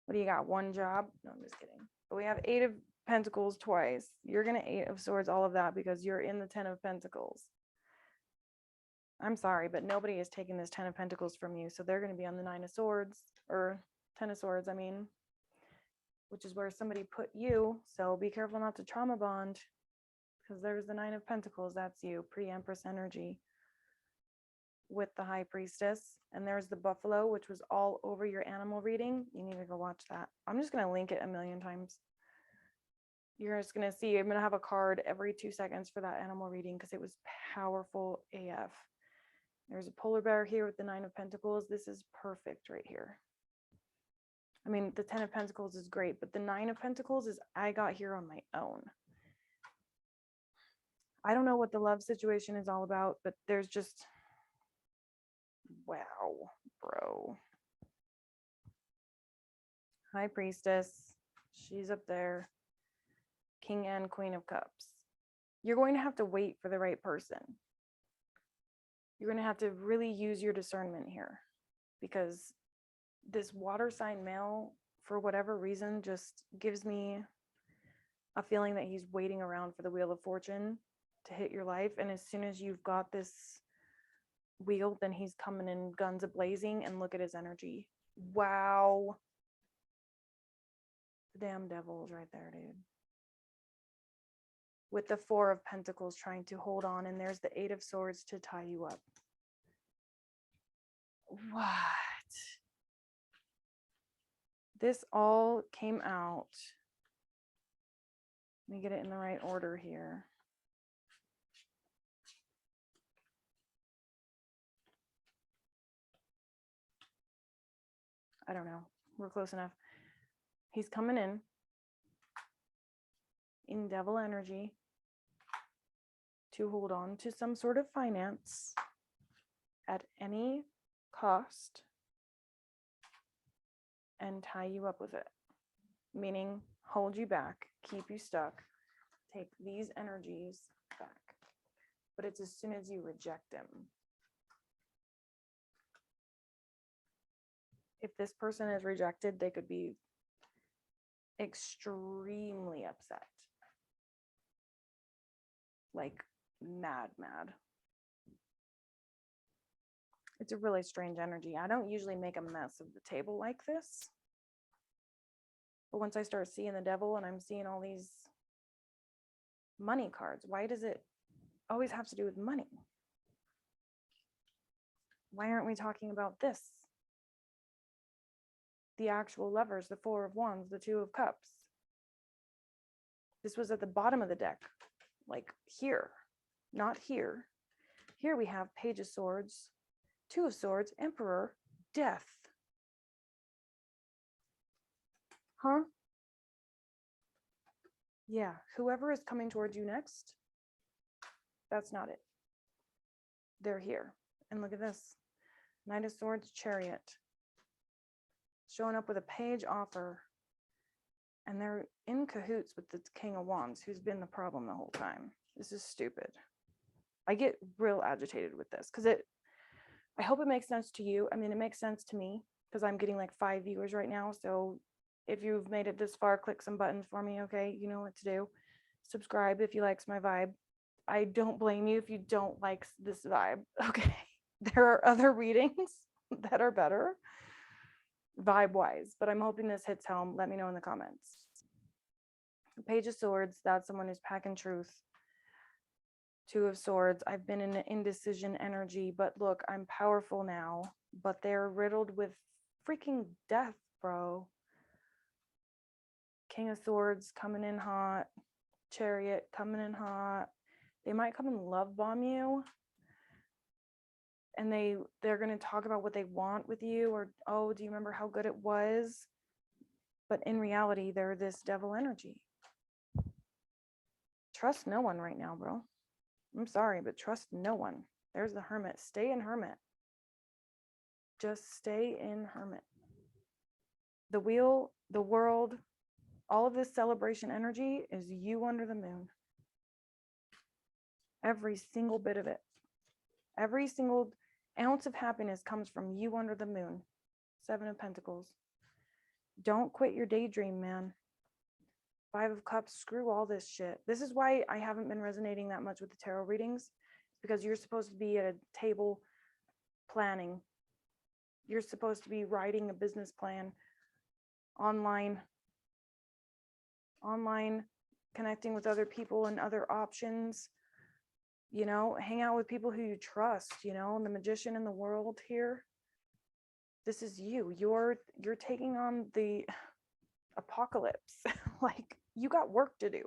What do you got? One job? No, I'm just kidding. But we have 8 of pentacles twice. You're gonna 8 of swords, all of that, because you're in the 10 of pentacles. I'm sorry, but nobody is taking this 10 of pentacles from you. So they're gonna be on the 9 of swords, or 10 of swords, I mean, which is where somebody put you. So be careful not to trauma bond, because there's the 9 of pentacles. That's you, pre-empress energy with the high priestess. And there's the buffalo, which was all over your animal reading. You need to go watch that. I'm just going to link it a million times. You're just going to see, I'm going to have a card every 2 seconds for that animal reading, because it was powerful AF. There's a polar bear here with the 9 of pentacles. This is perfect right here. I mean, the 10 of pentacles is great, but the 9 of pentacles is I got here on my own. I don't know what the love situation is all about, but there's just, wow, bro. High priestess, she's up there. King and Queen of Cups. You're going to have to wait for the right person. You're going to have to really use your discernment here, because this water sign male, for whatever reason, just gives me a feeling that he's waiting around for the Wheel of Fortune to hit your life. And as soon as you've got this wheel, then he's coming in guns a-blazing, and look at his energy. Wow. The damn devil's right there, dude. With the 4 of pentacles trying to hold on, and there's the 8 of swords to tie you up. What? This all came out. Let me get it in the right order here. I don't know. We're close enough. He's coming in devil energy to hold on to some sort of finance at any cost and tie you up with it. Meaning hold you back, keep you stuck, take these energies back. But it's as soon as you reject him. If this person is rejected, they could be extremely upset. Like mad. It's a really strange energy. I don't usually make a mess of the table like this. But once I start seeing the devil and I'm seeing all these money cards, why does it always have to do with money? Why aren't we talking about this? The actual lovers, the 4 of wands, the 2 of cups. This was at the bottom of the deck, like here, not here. Here we have Page of Swords, 2 of Swords, Emperor, Death. Huh? Yeah, whoever is coming towards you next, that's not it. They're here. And look at this. Knight of Swords, Chariot. Showing up with a page offer. And they're in cahoots with the King of Wands, who's been the problem the whole time. This is stupid. I get real agitated with this because I hope it makes sense to you. I mean, it makes sense to me because I'm getting like 5 viewers right now. So if you've made it this far, click some buttons for me. Okay. You know what to do. Subscribe if you likes my vibe. I don't blame you if you don't like this vibe. Okay. There are other readings that are better vibe wise, but I'm hoping this hits home. Let me know in the comments. Page of Swords, that's someone who's packing truth. 2 of Swords, I've been in an indecision energy, but look, I'm powerful now, but they're riddled with freaking death, bro. King of Swords coming in hot. Chariot coming in hot. They might come and love bomb you. And they're going to talk about what they want with you, or, oh, do you remember how good it was? But in reality, they're this devil energy. Trust no one right now, bro. I'm sorry, but trust no one. There's the Hermit. Stay in Hermit. Just stay in Hermit. The wheel, the world, all of this celebration energy is you under the moon. Every single bit of it. Every single ounce of happiness comes from you under the moon. 7 of Pentacles. Don't quit your daydream, man. 5 of Cups, screw all this shit. This is why I haven't been resonating that much with the tarot readings, because you're supposed to be at a table planning. You're supposed to be writing a business plan, online, connecting with other people and other options. You know, hang out with people who you trust, you know, and the magician in the world here. This is you. You're taking on the apocalypse. Like, you got work to do.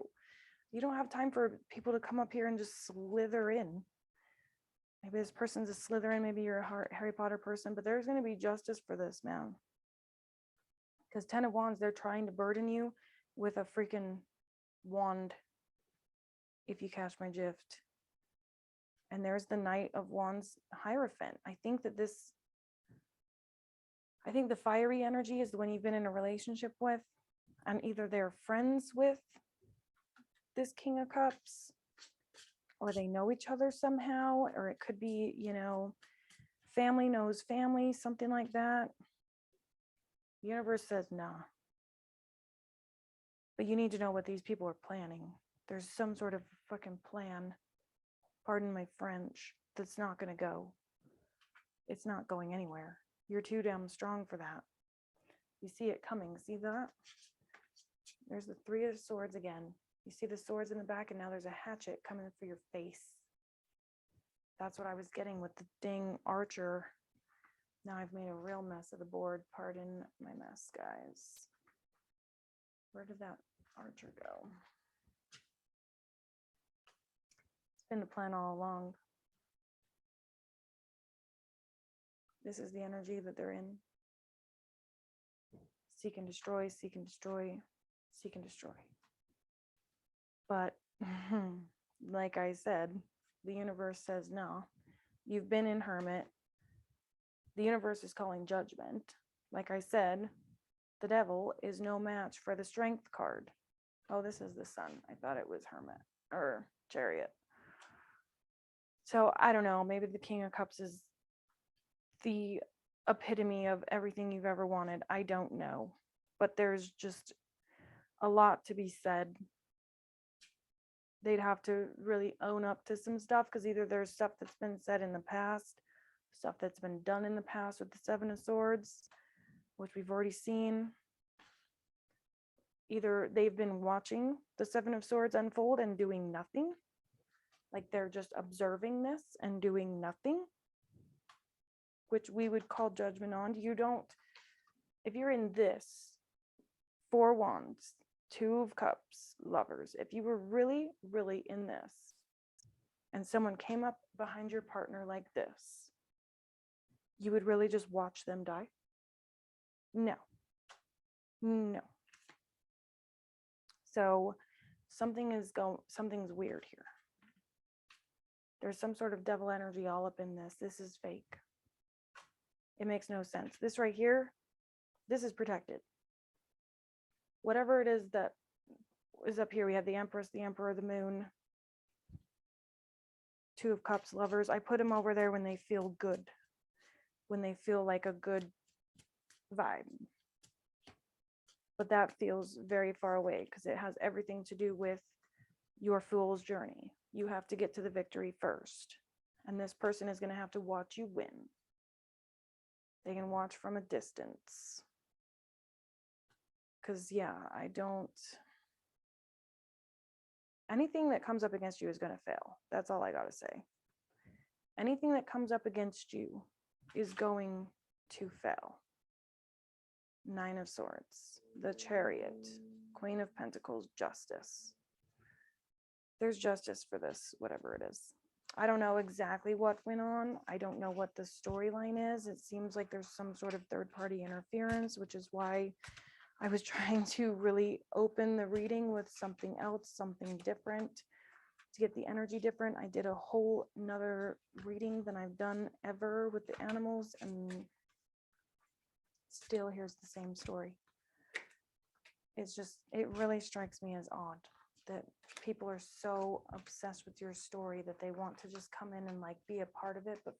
You don't have time for people to come up here and just slither in. Maybe this person's a Slytherin, maybe you're a Harry Potter person, but there's going to be justice for this, man. Because 10 of Wands, they're trying to burden you with a freaking wand, if you catch my drift. And there's the Knight of Wands Hierophant. I think the fiery energy is the one you've been in a relationship with, and either they're friends with this King of Cups, or they know each other somehow, or it could be, you know, family knows family, something like that. The universe says nah. But you need to know what these people are planning. There's some sort of fucking plan, pardon my French, that's not going to go. It's not going anywhere. You're too damn strong for that. You see it coming. See that? There's the 3 of Swords again. You see the swords in the back, and now there's a hatchet coming for your face. That's what I was getting with the dang archer. Now I've made a real mess of the board. Pardon my mess, guys. Where did that archer go? It's been the plan all along. This is the energy that they're in. Seek and destroy, seek and destroy, seek and destroy. But like I said, the universe says no. You've been in Hermit. The universe is calling judgment. Like I said, the Devil is no match for the Strength card. Oh, this is the Sun. I thought it was Hermit or Chariot. So I don't know. Maybe the King of Cups is the epitome of everything you've ever wanted. I don't know. But there's just a lot to be said. They'd have to really own up to some stuff, because either there's stuff that's been said in the past, stuff that's been done in the past with the 7 of Swords, which we've already seen. Either they've been watching the 7 of Swords unfold and doing nothing, like they're just observing this and doing nothing, which we would call judgment on. You don't, if you're in this 4 Wands, 2 of Cups, Lovers, if you were really, really in this and someone came up behind your partner like this, you would really just watch them die? No. So something's weird here. There's some sort of devil energy all up in this. This is fake. It makes no sense. This right here, this is protected. Whatever it is that is up here, we have the Empress, the Emperor, the Moon, 2 of Cups, Lovers. I put them over there when they feel good, when they feel like a good vibe. But that feels very far away, because it has everything to do with your fool's journey. You have to get to the victory first. And this person is going to have to watch you win. They can watch from a distance. Because, yeah, anything that comes up against you is going to fail. That's all I got to say. Anything that comes up against you is going to fail. 9 of Swords, the Chariot, Queen of Pentacles, Justice. There's justice for this, whatever it is. I don't know exactly what went on. I don't know what the storyline is. It seems like there's some sort of third-party interference, which is why I was trying to really open the reading with something else, something different, to get the energy different. I did a whole nother reading than I've done ever with the animals, and still here's the same story. It's just, it really strikes me as odd that people are so obsessed with your story that they want to just come in and like be a part of it, but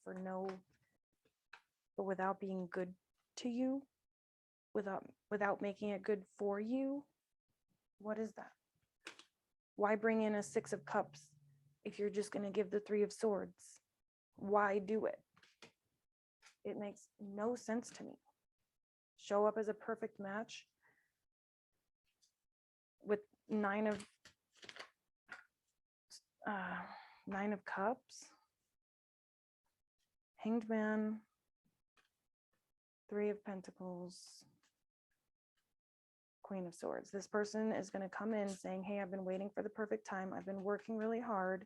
without being good to you, without making it good for you. What is that? Why bring in a 6 of Cups if you're just going to give the 3 of Swords? Why do it? It makes no sense to me. Show up as a perfect match with 9 of Cups, Hanged Man, 3 of Pentacles, Queen of Swords. This person is going to come in saying, hey, I've been waiting for the perfect time. I've been working really hard.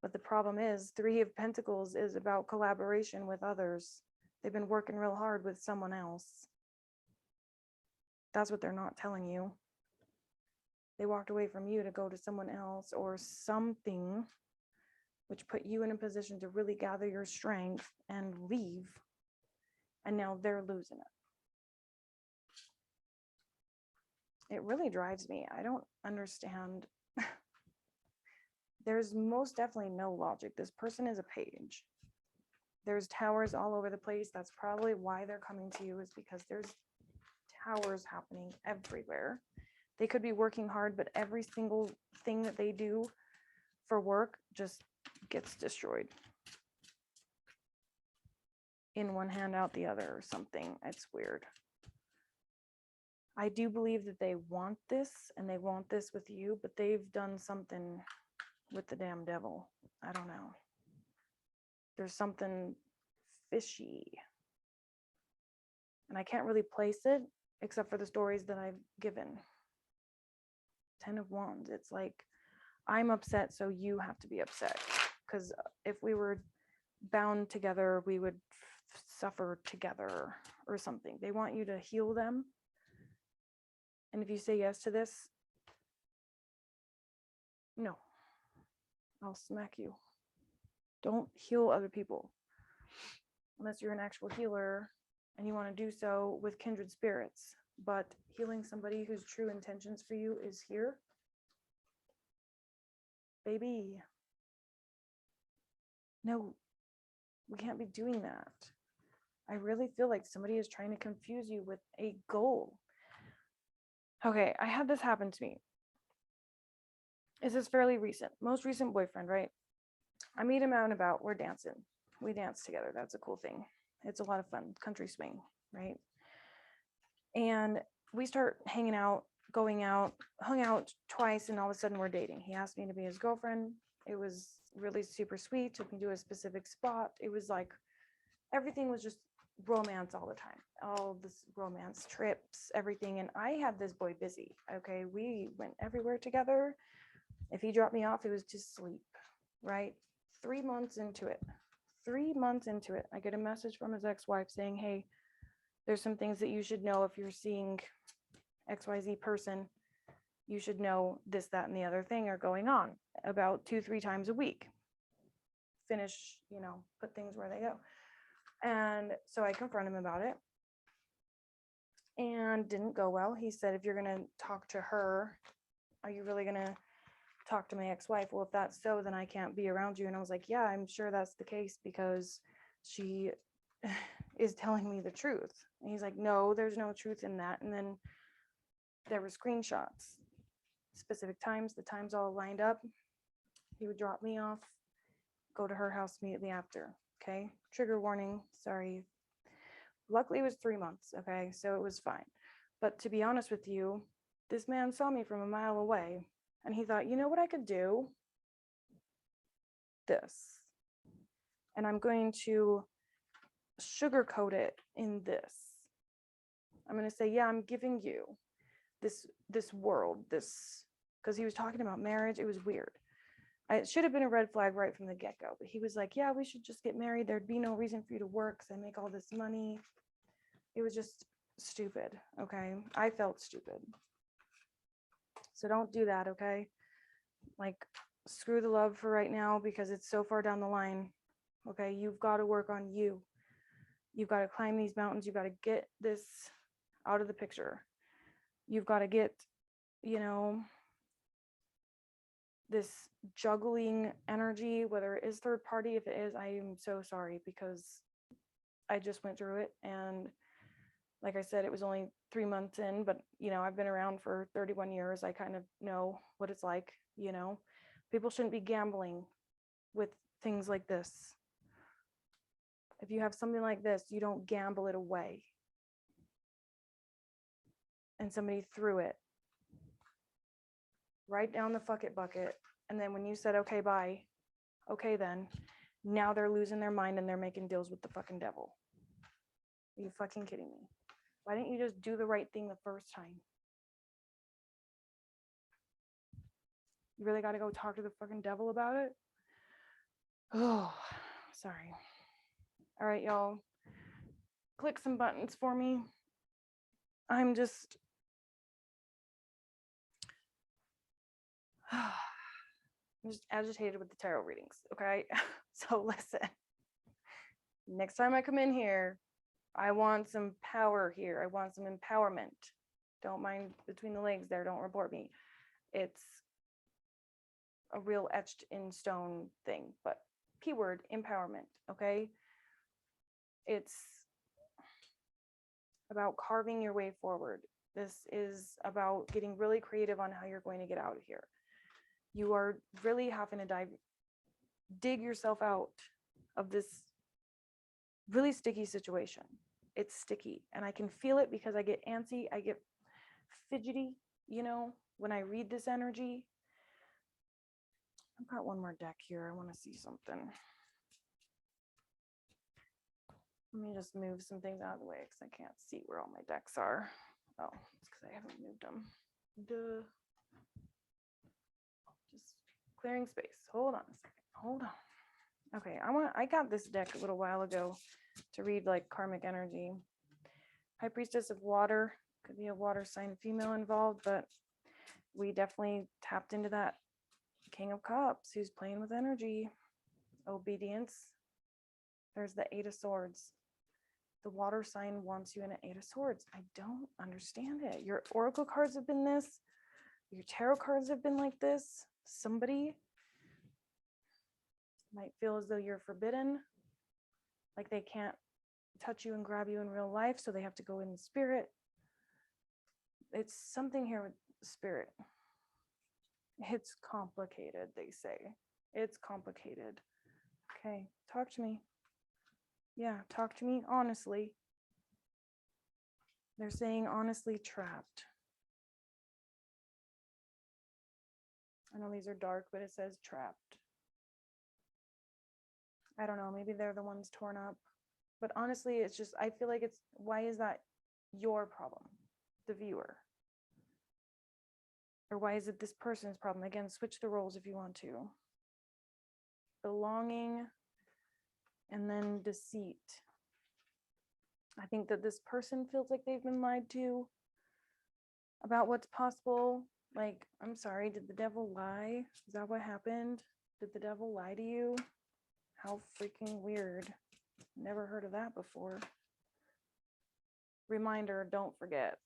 But the problem is 3 of Pentacles is about collaboration with others. They've been working real hard with someone else. That's what they're not telling you. They walked away from you to go to someone else or something, which put you in a position to really gather your strength and leave. And now they're losing it. It really drives me. I don't understand. There's most definitely no logic. This person is a page. There's towers all over the place. That's probably why they're coming to you, is because there's towers happening everywhere. They could be working hard, but every single thing that they do for work just gets destroyed. In one hand, out the other, or something. It's weird. I do believe that they want this, and they want this with you, but they've done something with the damn devil. I don't know. There's something fishy. And I can't really place it, except for the stories that I've given. 10 of Wands. It's like, I'm upset, so you have to be upset. Because if we were bound together, we would suffer together or something. They want you to heal them. And if you say yes to this, no, I'll smack you. Don't heal other people unless you're an actual healer and you want to do so with kindred spirits. But healing somebody whose true intentions for you is here, baby. No, we can't be doing that. I really feel like somebody is trying to confuse you with a goal. Okay, I had this happen to me. This is fairly recent. Most recent boyfriend, right? I meet him out and about. We're dancing. We dance together. That's a cool thing. It's a lot of fun. Country swing, right? And we start hanging out, going out, hung out twice, and all of a sudden we're dating. He asked me to be his girlfriend. It was really super sweet. Took me to a specific spot. It was like everything was just romance all the time. All this romance, trips, everything. And I had this boy busy. Okay, we went everywhere together. If he dropped me off, it was to sleep, right? 3 months into it, I get a message from his ex-wife saying, hey, there's some things that you should know if you're seeing XYZ person. You should know this, that, and the other thing are going on about 2-3 times a week. Finish, put things where they go. And so I confront him about it. And didn't go well. He said, if you're going to talk to her, are you really going to talk to my ex-wife? Well, if that's so, then I can't be around you. And I was like, yeah, I'm sure that's the case because she is telling me the truth. And he's like, no, there's no truth in that. And then there were screenshots, specific times, the times all lined up. He would drop me off, go to her house immediately after. Okay, trigger warning, sorry. Luckily it was 3 months, okay, so it was fine. But to be honest with you, this man saw me from a mile away and he thought, you know what I could do? This. And I'm going to sugarcoat it in this. I'm going to say, yeah, I'm giving you this world, this, because he was talking about marriage. It was weird. It should have been a red flag right from the get-go, but he was like, yeah, we should just get married. There'd be no reason for you to work because I make all this money. It was just stupid, okay? I felt stupid. So don't do that, okay? Like, screw the love for right now because it's so far down the line, okay? You've got to work on you. You've got to climb these mountains. You've got to get this out of the picture. You've got to get, this juggling energy, whether it is third party. If it is, I am so sorry, because I just went through it, and like I said, it was only 3 months in, but I've been around for 31 years. I kind of know what it's like. People shouldn't be gambling with things like this. If you have something like this, you don't gamble it away. And somebody threw it right down the fuck it bucket. And then when you said, okay, bye, okay, then now they're losing their mind and they're making deals with the fucking devil. Are you fucking kidding me? Why didn't you just do the right thing the first time? You really got to go talk to the fucking devil about it? Oh, sorry. All right, y'all. Click some buttons for me. I'm just agitated with the tarot readings, okay? So listen. Next time I come in here, I want some power here. I want some empowerment. Don't mind between the legs there. Don't report me. It's a real etched in stone thing, but keyword empowerment, okay? It's about carving your way forward. This is about getting really creative on how you're going to get out of here. You are really having to dig yourself out of this really sticky situation. It's sticky, and I can feel it because I get antsy, I get fidgety, when I read this energy. I've got one more deck here. I want to see something. Let me just move some things out of the way because I can't see where all my decks are. Oh, it's because I haven't moved them. Duh. Just clearing space. Hold on a second. Hold on. Okay, I got this deck a little while ago to read like karmic energy. High Priestess of Water. Could be a water sign female involved, but we definitely tapped into that King of Cups who's playing with energy. Obedience. There's the Eight of Swords. The water sign wants you in an Eight of Swords. I don't understand it. Your oracle cards have been this. Your tarot cards have been like this. Somebody might feel as though you're forbidden, like they can't touch you and grab you in real life, so they have to go in the spirit. It's something here with spirit. It's complicated, they say. It's complicated. Okay, talk to me. Yeah, talk to me honestly. They're saying honestly trapped. I know these are dark, but it says trapped. I don't know, maybe they're the ones torn up. But honestly, it's just, I feel like it's, why is that your problem, the viewer? Or why is it this person's problem? Again, switch the roles if you want to. Belonging and then deceit. I think that this person feels like they've been lied to about what's possible. Like, I'm sorry, did the devil lie? Is that what happened? Did the devil lie to you? How freaking weird. Never heard of that before. Reminder, don't forget.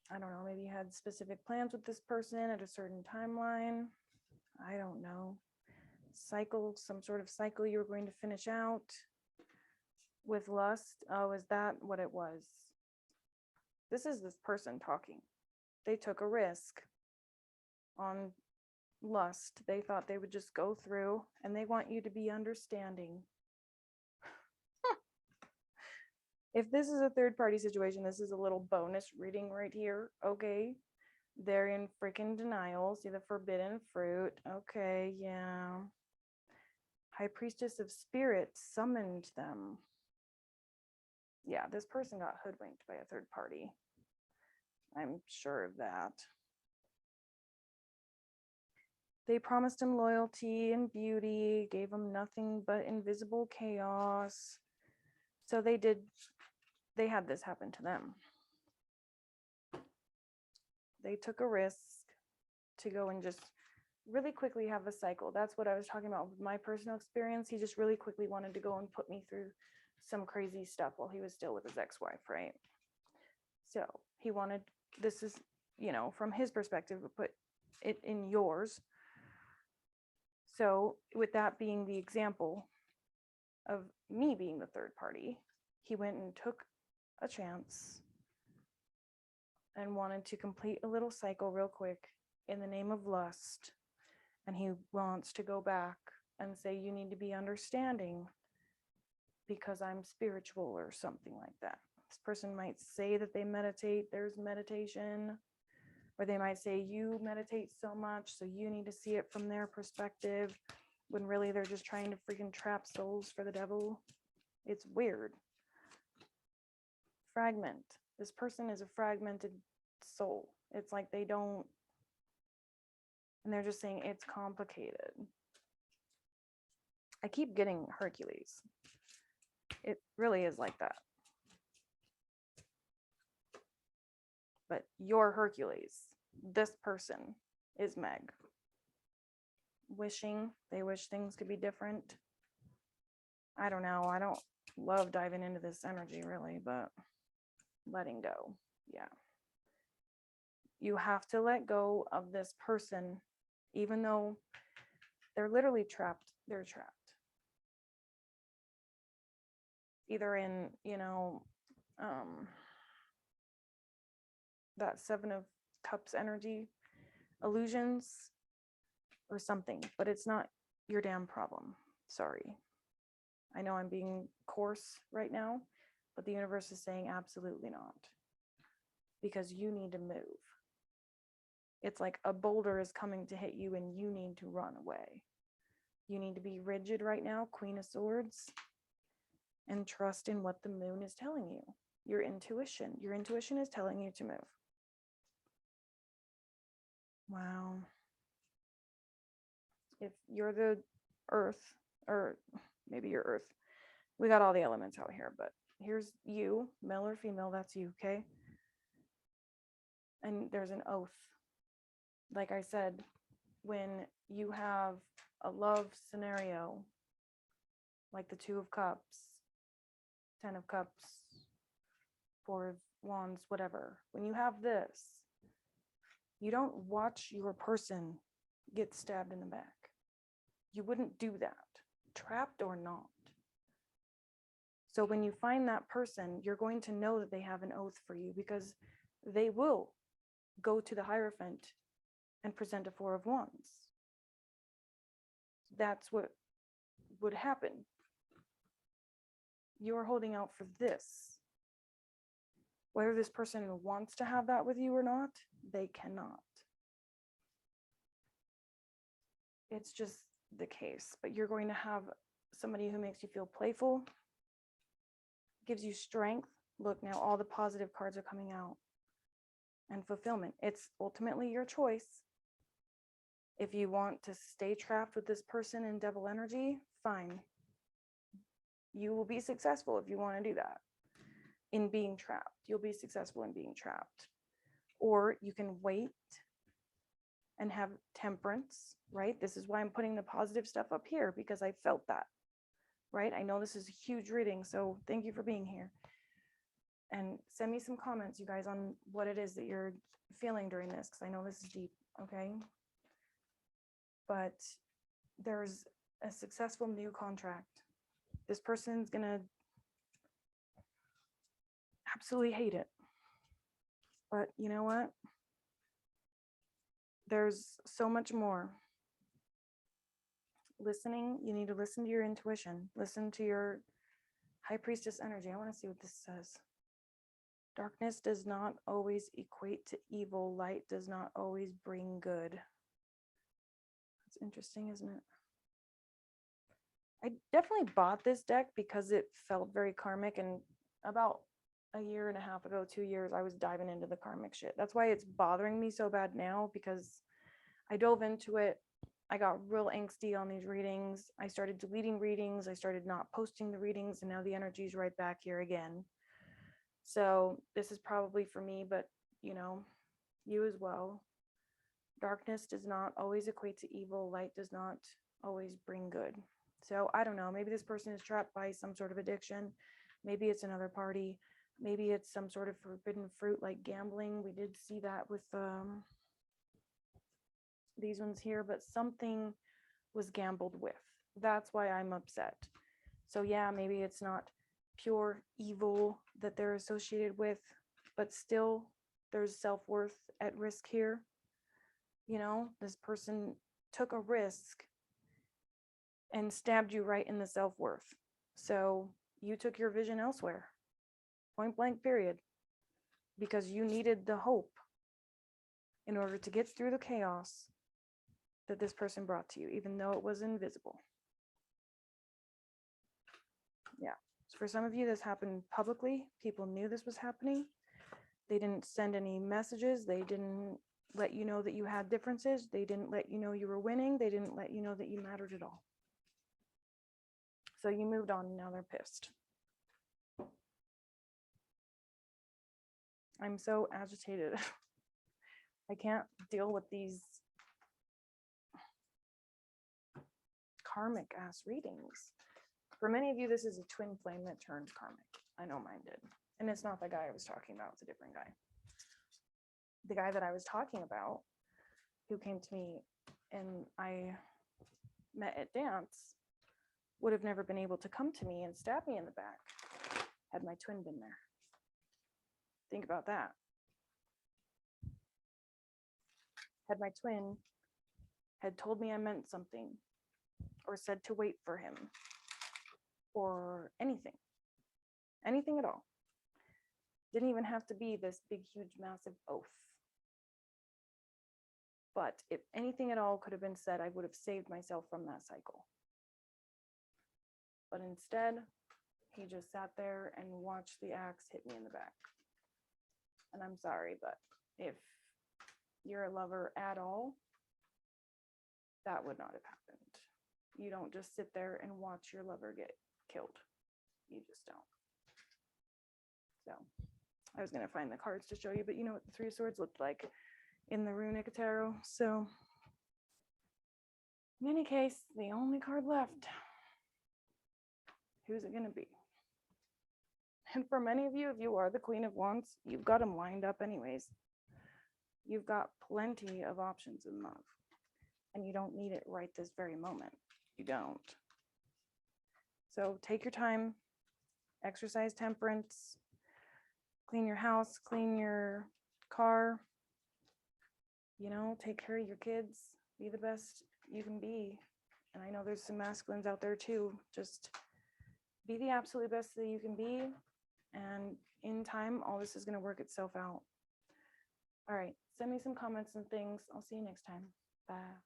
I don't know, maybe you had specific plans with this person at a certain timeline. I don't know. Cycle, some sort of cycle you were going to finish out with lust. Oh, is that what it was? This is this person talking. They took a risk on lust. They thought they would just go through, and they want you to be understanding. If this is a third party situation, this is a little bonus reading right here. Okay. They're in freaking denial. See the forbidden fruit. Okay, yeah. High Priestess of Spirit summoned them. Yeah, this person got hoodwinked by a third party. I'm sure of that. They promised him loyalty and beauty, gave him nothing but invisible chaos. So they had this happen to them. They took a risk to go and just really quickly have a cycle. That's what I was talking about with my personal experience. He just really quickly wanted to go and put me through some crazy stuff while he was still with his ex-wife, right? So he wanted, this is from his perspective, but put it in yours. So with that being the example of me being the third party, he went and took a chance and wanted to complete a little cycle real quick in the name of lust. And he wants to go back and say, you need to be understanding because I'm spiritual or something like that. This person might say that they meditate, there's meditation, or they might say, you meditate so much, so you need to see it from their perspective, when really they're just trying to freaking trap souls for the devil. It's weird. Fragment. This person is a fragmented soul. It's like they don't, and they're just saying it's complicated. I keep getting Hercules. It really is like that. But you're Hercules. This person is Meg. They wish things could be different. I don't know. I don't love diving into this energy really, but letting go. Yeah. You have to let go of this person, even though they're literally trapped. They're trapped. Either in, that Seven of Cups energy, illusions, or something, but it's not your damn problem. Sorry. I know I'm being coarse right now, but the universe is saying absolutely not. Because you need to move. It's like a boulder is coming to hit you and you need to run away. You need to be rigid right now, Queen of Swords, and trust in what the moon is telling you. Your intuition. Your intuition is telling you to move. Wow. If you're the earth, or maybe you're earth, we got all the elements out here, but here's you, male or female, that's you, okay? And there's an oath. Like I said, when you have a love scenario, like the Two of Cups, 10 of Cups, 4 of Wands, whatever, when you have this, you don't watch your person get stabbed in the back. You wouldn't do that, trapped or not. So when you find that person, you're going to know that they have an oath for you, because they will go to the Hierophant and present a 4 of Wands. That's what would happen. You're holding out for this. Whether this person wants to have that with you or not, they cannot. It's just the case. But you're going to have somebody who makes you feel playful, gives you strength. Look, now all the positive cards are coming out. And fulfillment. It's ultimately your choice. If you want to stay trapped with this person in devil energy, fine. You will be successful if you want to do that. In being trapped, you'll be successful in being trapped. Or you can wait and have temperance, right? This is why I'm putting the positive stuff up here, because I felt that, right? I know this is a huge reading, so thank you for being here. And send me some comments, you guys, on what it is that you're feeling during this, because I know this is deep, okay? But there's a successful new contract. This person's gonna absolutely hate it. But you know what? There's so much more. Listening, you need to listen to your intuition. Listen to your High Priestess energy. I want to see what this says. Darkness does not always equate to evil. Light does not always bring good. That's interesting, isn't it? I definitely bought this deck because it felt very karmic, and about a year and a half ago, 2 years, I was diving into the karmic shit. That's why it's bothering me so bad now, because I dove into it. I got real angsty on these readings. I started deleting readings. I started not posting the readings, and now the energy's right back here again. So this is probably for me, but you as well. Darkness does not always equate to evil. Light does not always bring good. So I don't know, maybe this person is trapped by some sort of addiction. Maybe it's another party. Maybe it's some sort of forbidden fruit like gambling. We did see that with these ones here, but something was gambled with. That's why I'm upset. So yeah, maybe it's not pure evil that they're associated with, but still there's self-worth at risk here. You know, this person took a risk and stabbed you right in the self-worth. So you took your vision elsewhere, point blank, period, because you needed the hope in order to get through the chaos that this person brought to you, even though it was invisible. Yeah. So for some of you, this happened publicly. People knew this was happening. They didn't send any messages. They didn't let you know that you had differences. They didn't let you know you were winning. They didn't let you know that you mattered at all. So you moved on, and now they're pissed. I'm so agitated. I can't deal with these karmic ass readings. For many of you, this is a twin flame that turned karmic. I know mine did. And it's not the guy I was talking about, it's a different guy. The guy that I was talking about, who came to me and I met at dance, would have never been able to come to me and stab me in the back had my twin been there. Think about that. Had my twin had told me I meant something, or said to wait for him, or anything at all. Didn't even have to be this big, huge, massive oath. But if anything at all could have been said, I would have saved myself from that cycle. But instead, he just sat there and watched the axe hit me in the back. And I'm sorry, but if you're a lover at all, that would not have happened. You don't just sit there and watch your lover get killed. You just don't. So I was going to find the cards to show you, but you know what the Three of Swords looked like in the runic tarot. So in any case, the only card left. Who's it going to be? And for many of you, if you are the Queen of Wands, you've got them lined up anyways. You've got plenty of options in love. And you don't need it right this very moment. You don't. So take your time, exercise temperance, clean your house, clean your car, you know, take care of your kids, be the best you can be. And I know there's some masculines out there too. Just be the absolute best that you can be. And in time, all this is going to work itself out. All right. Send me some comments and things. I'll see you next time. Bye.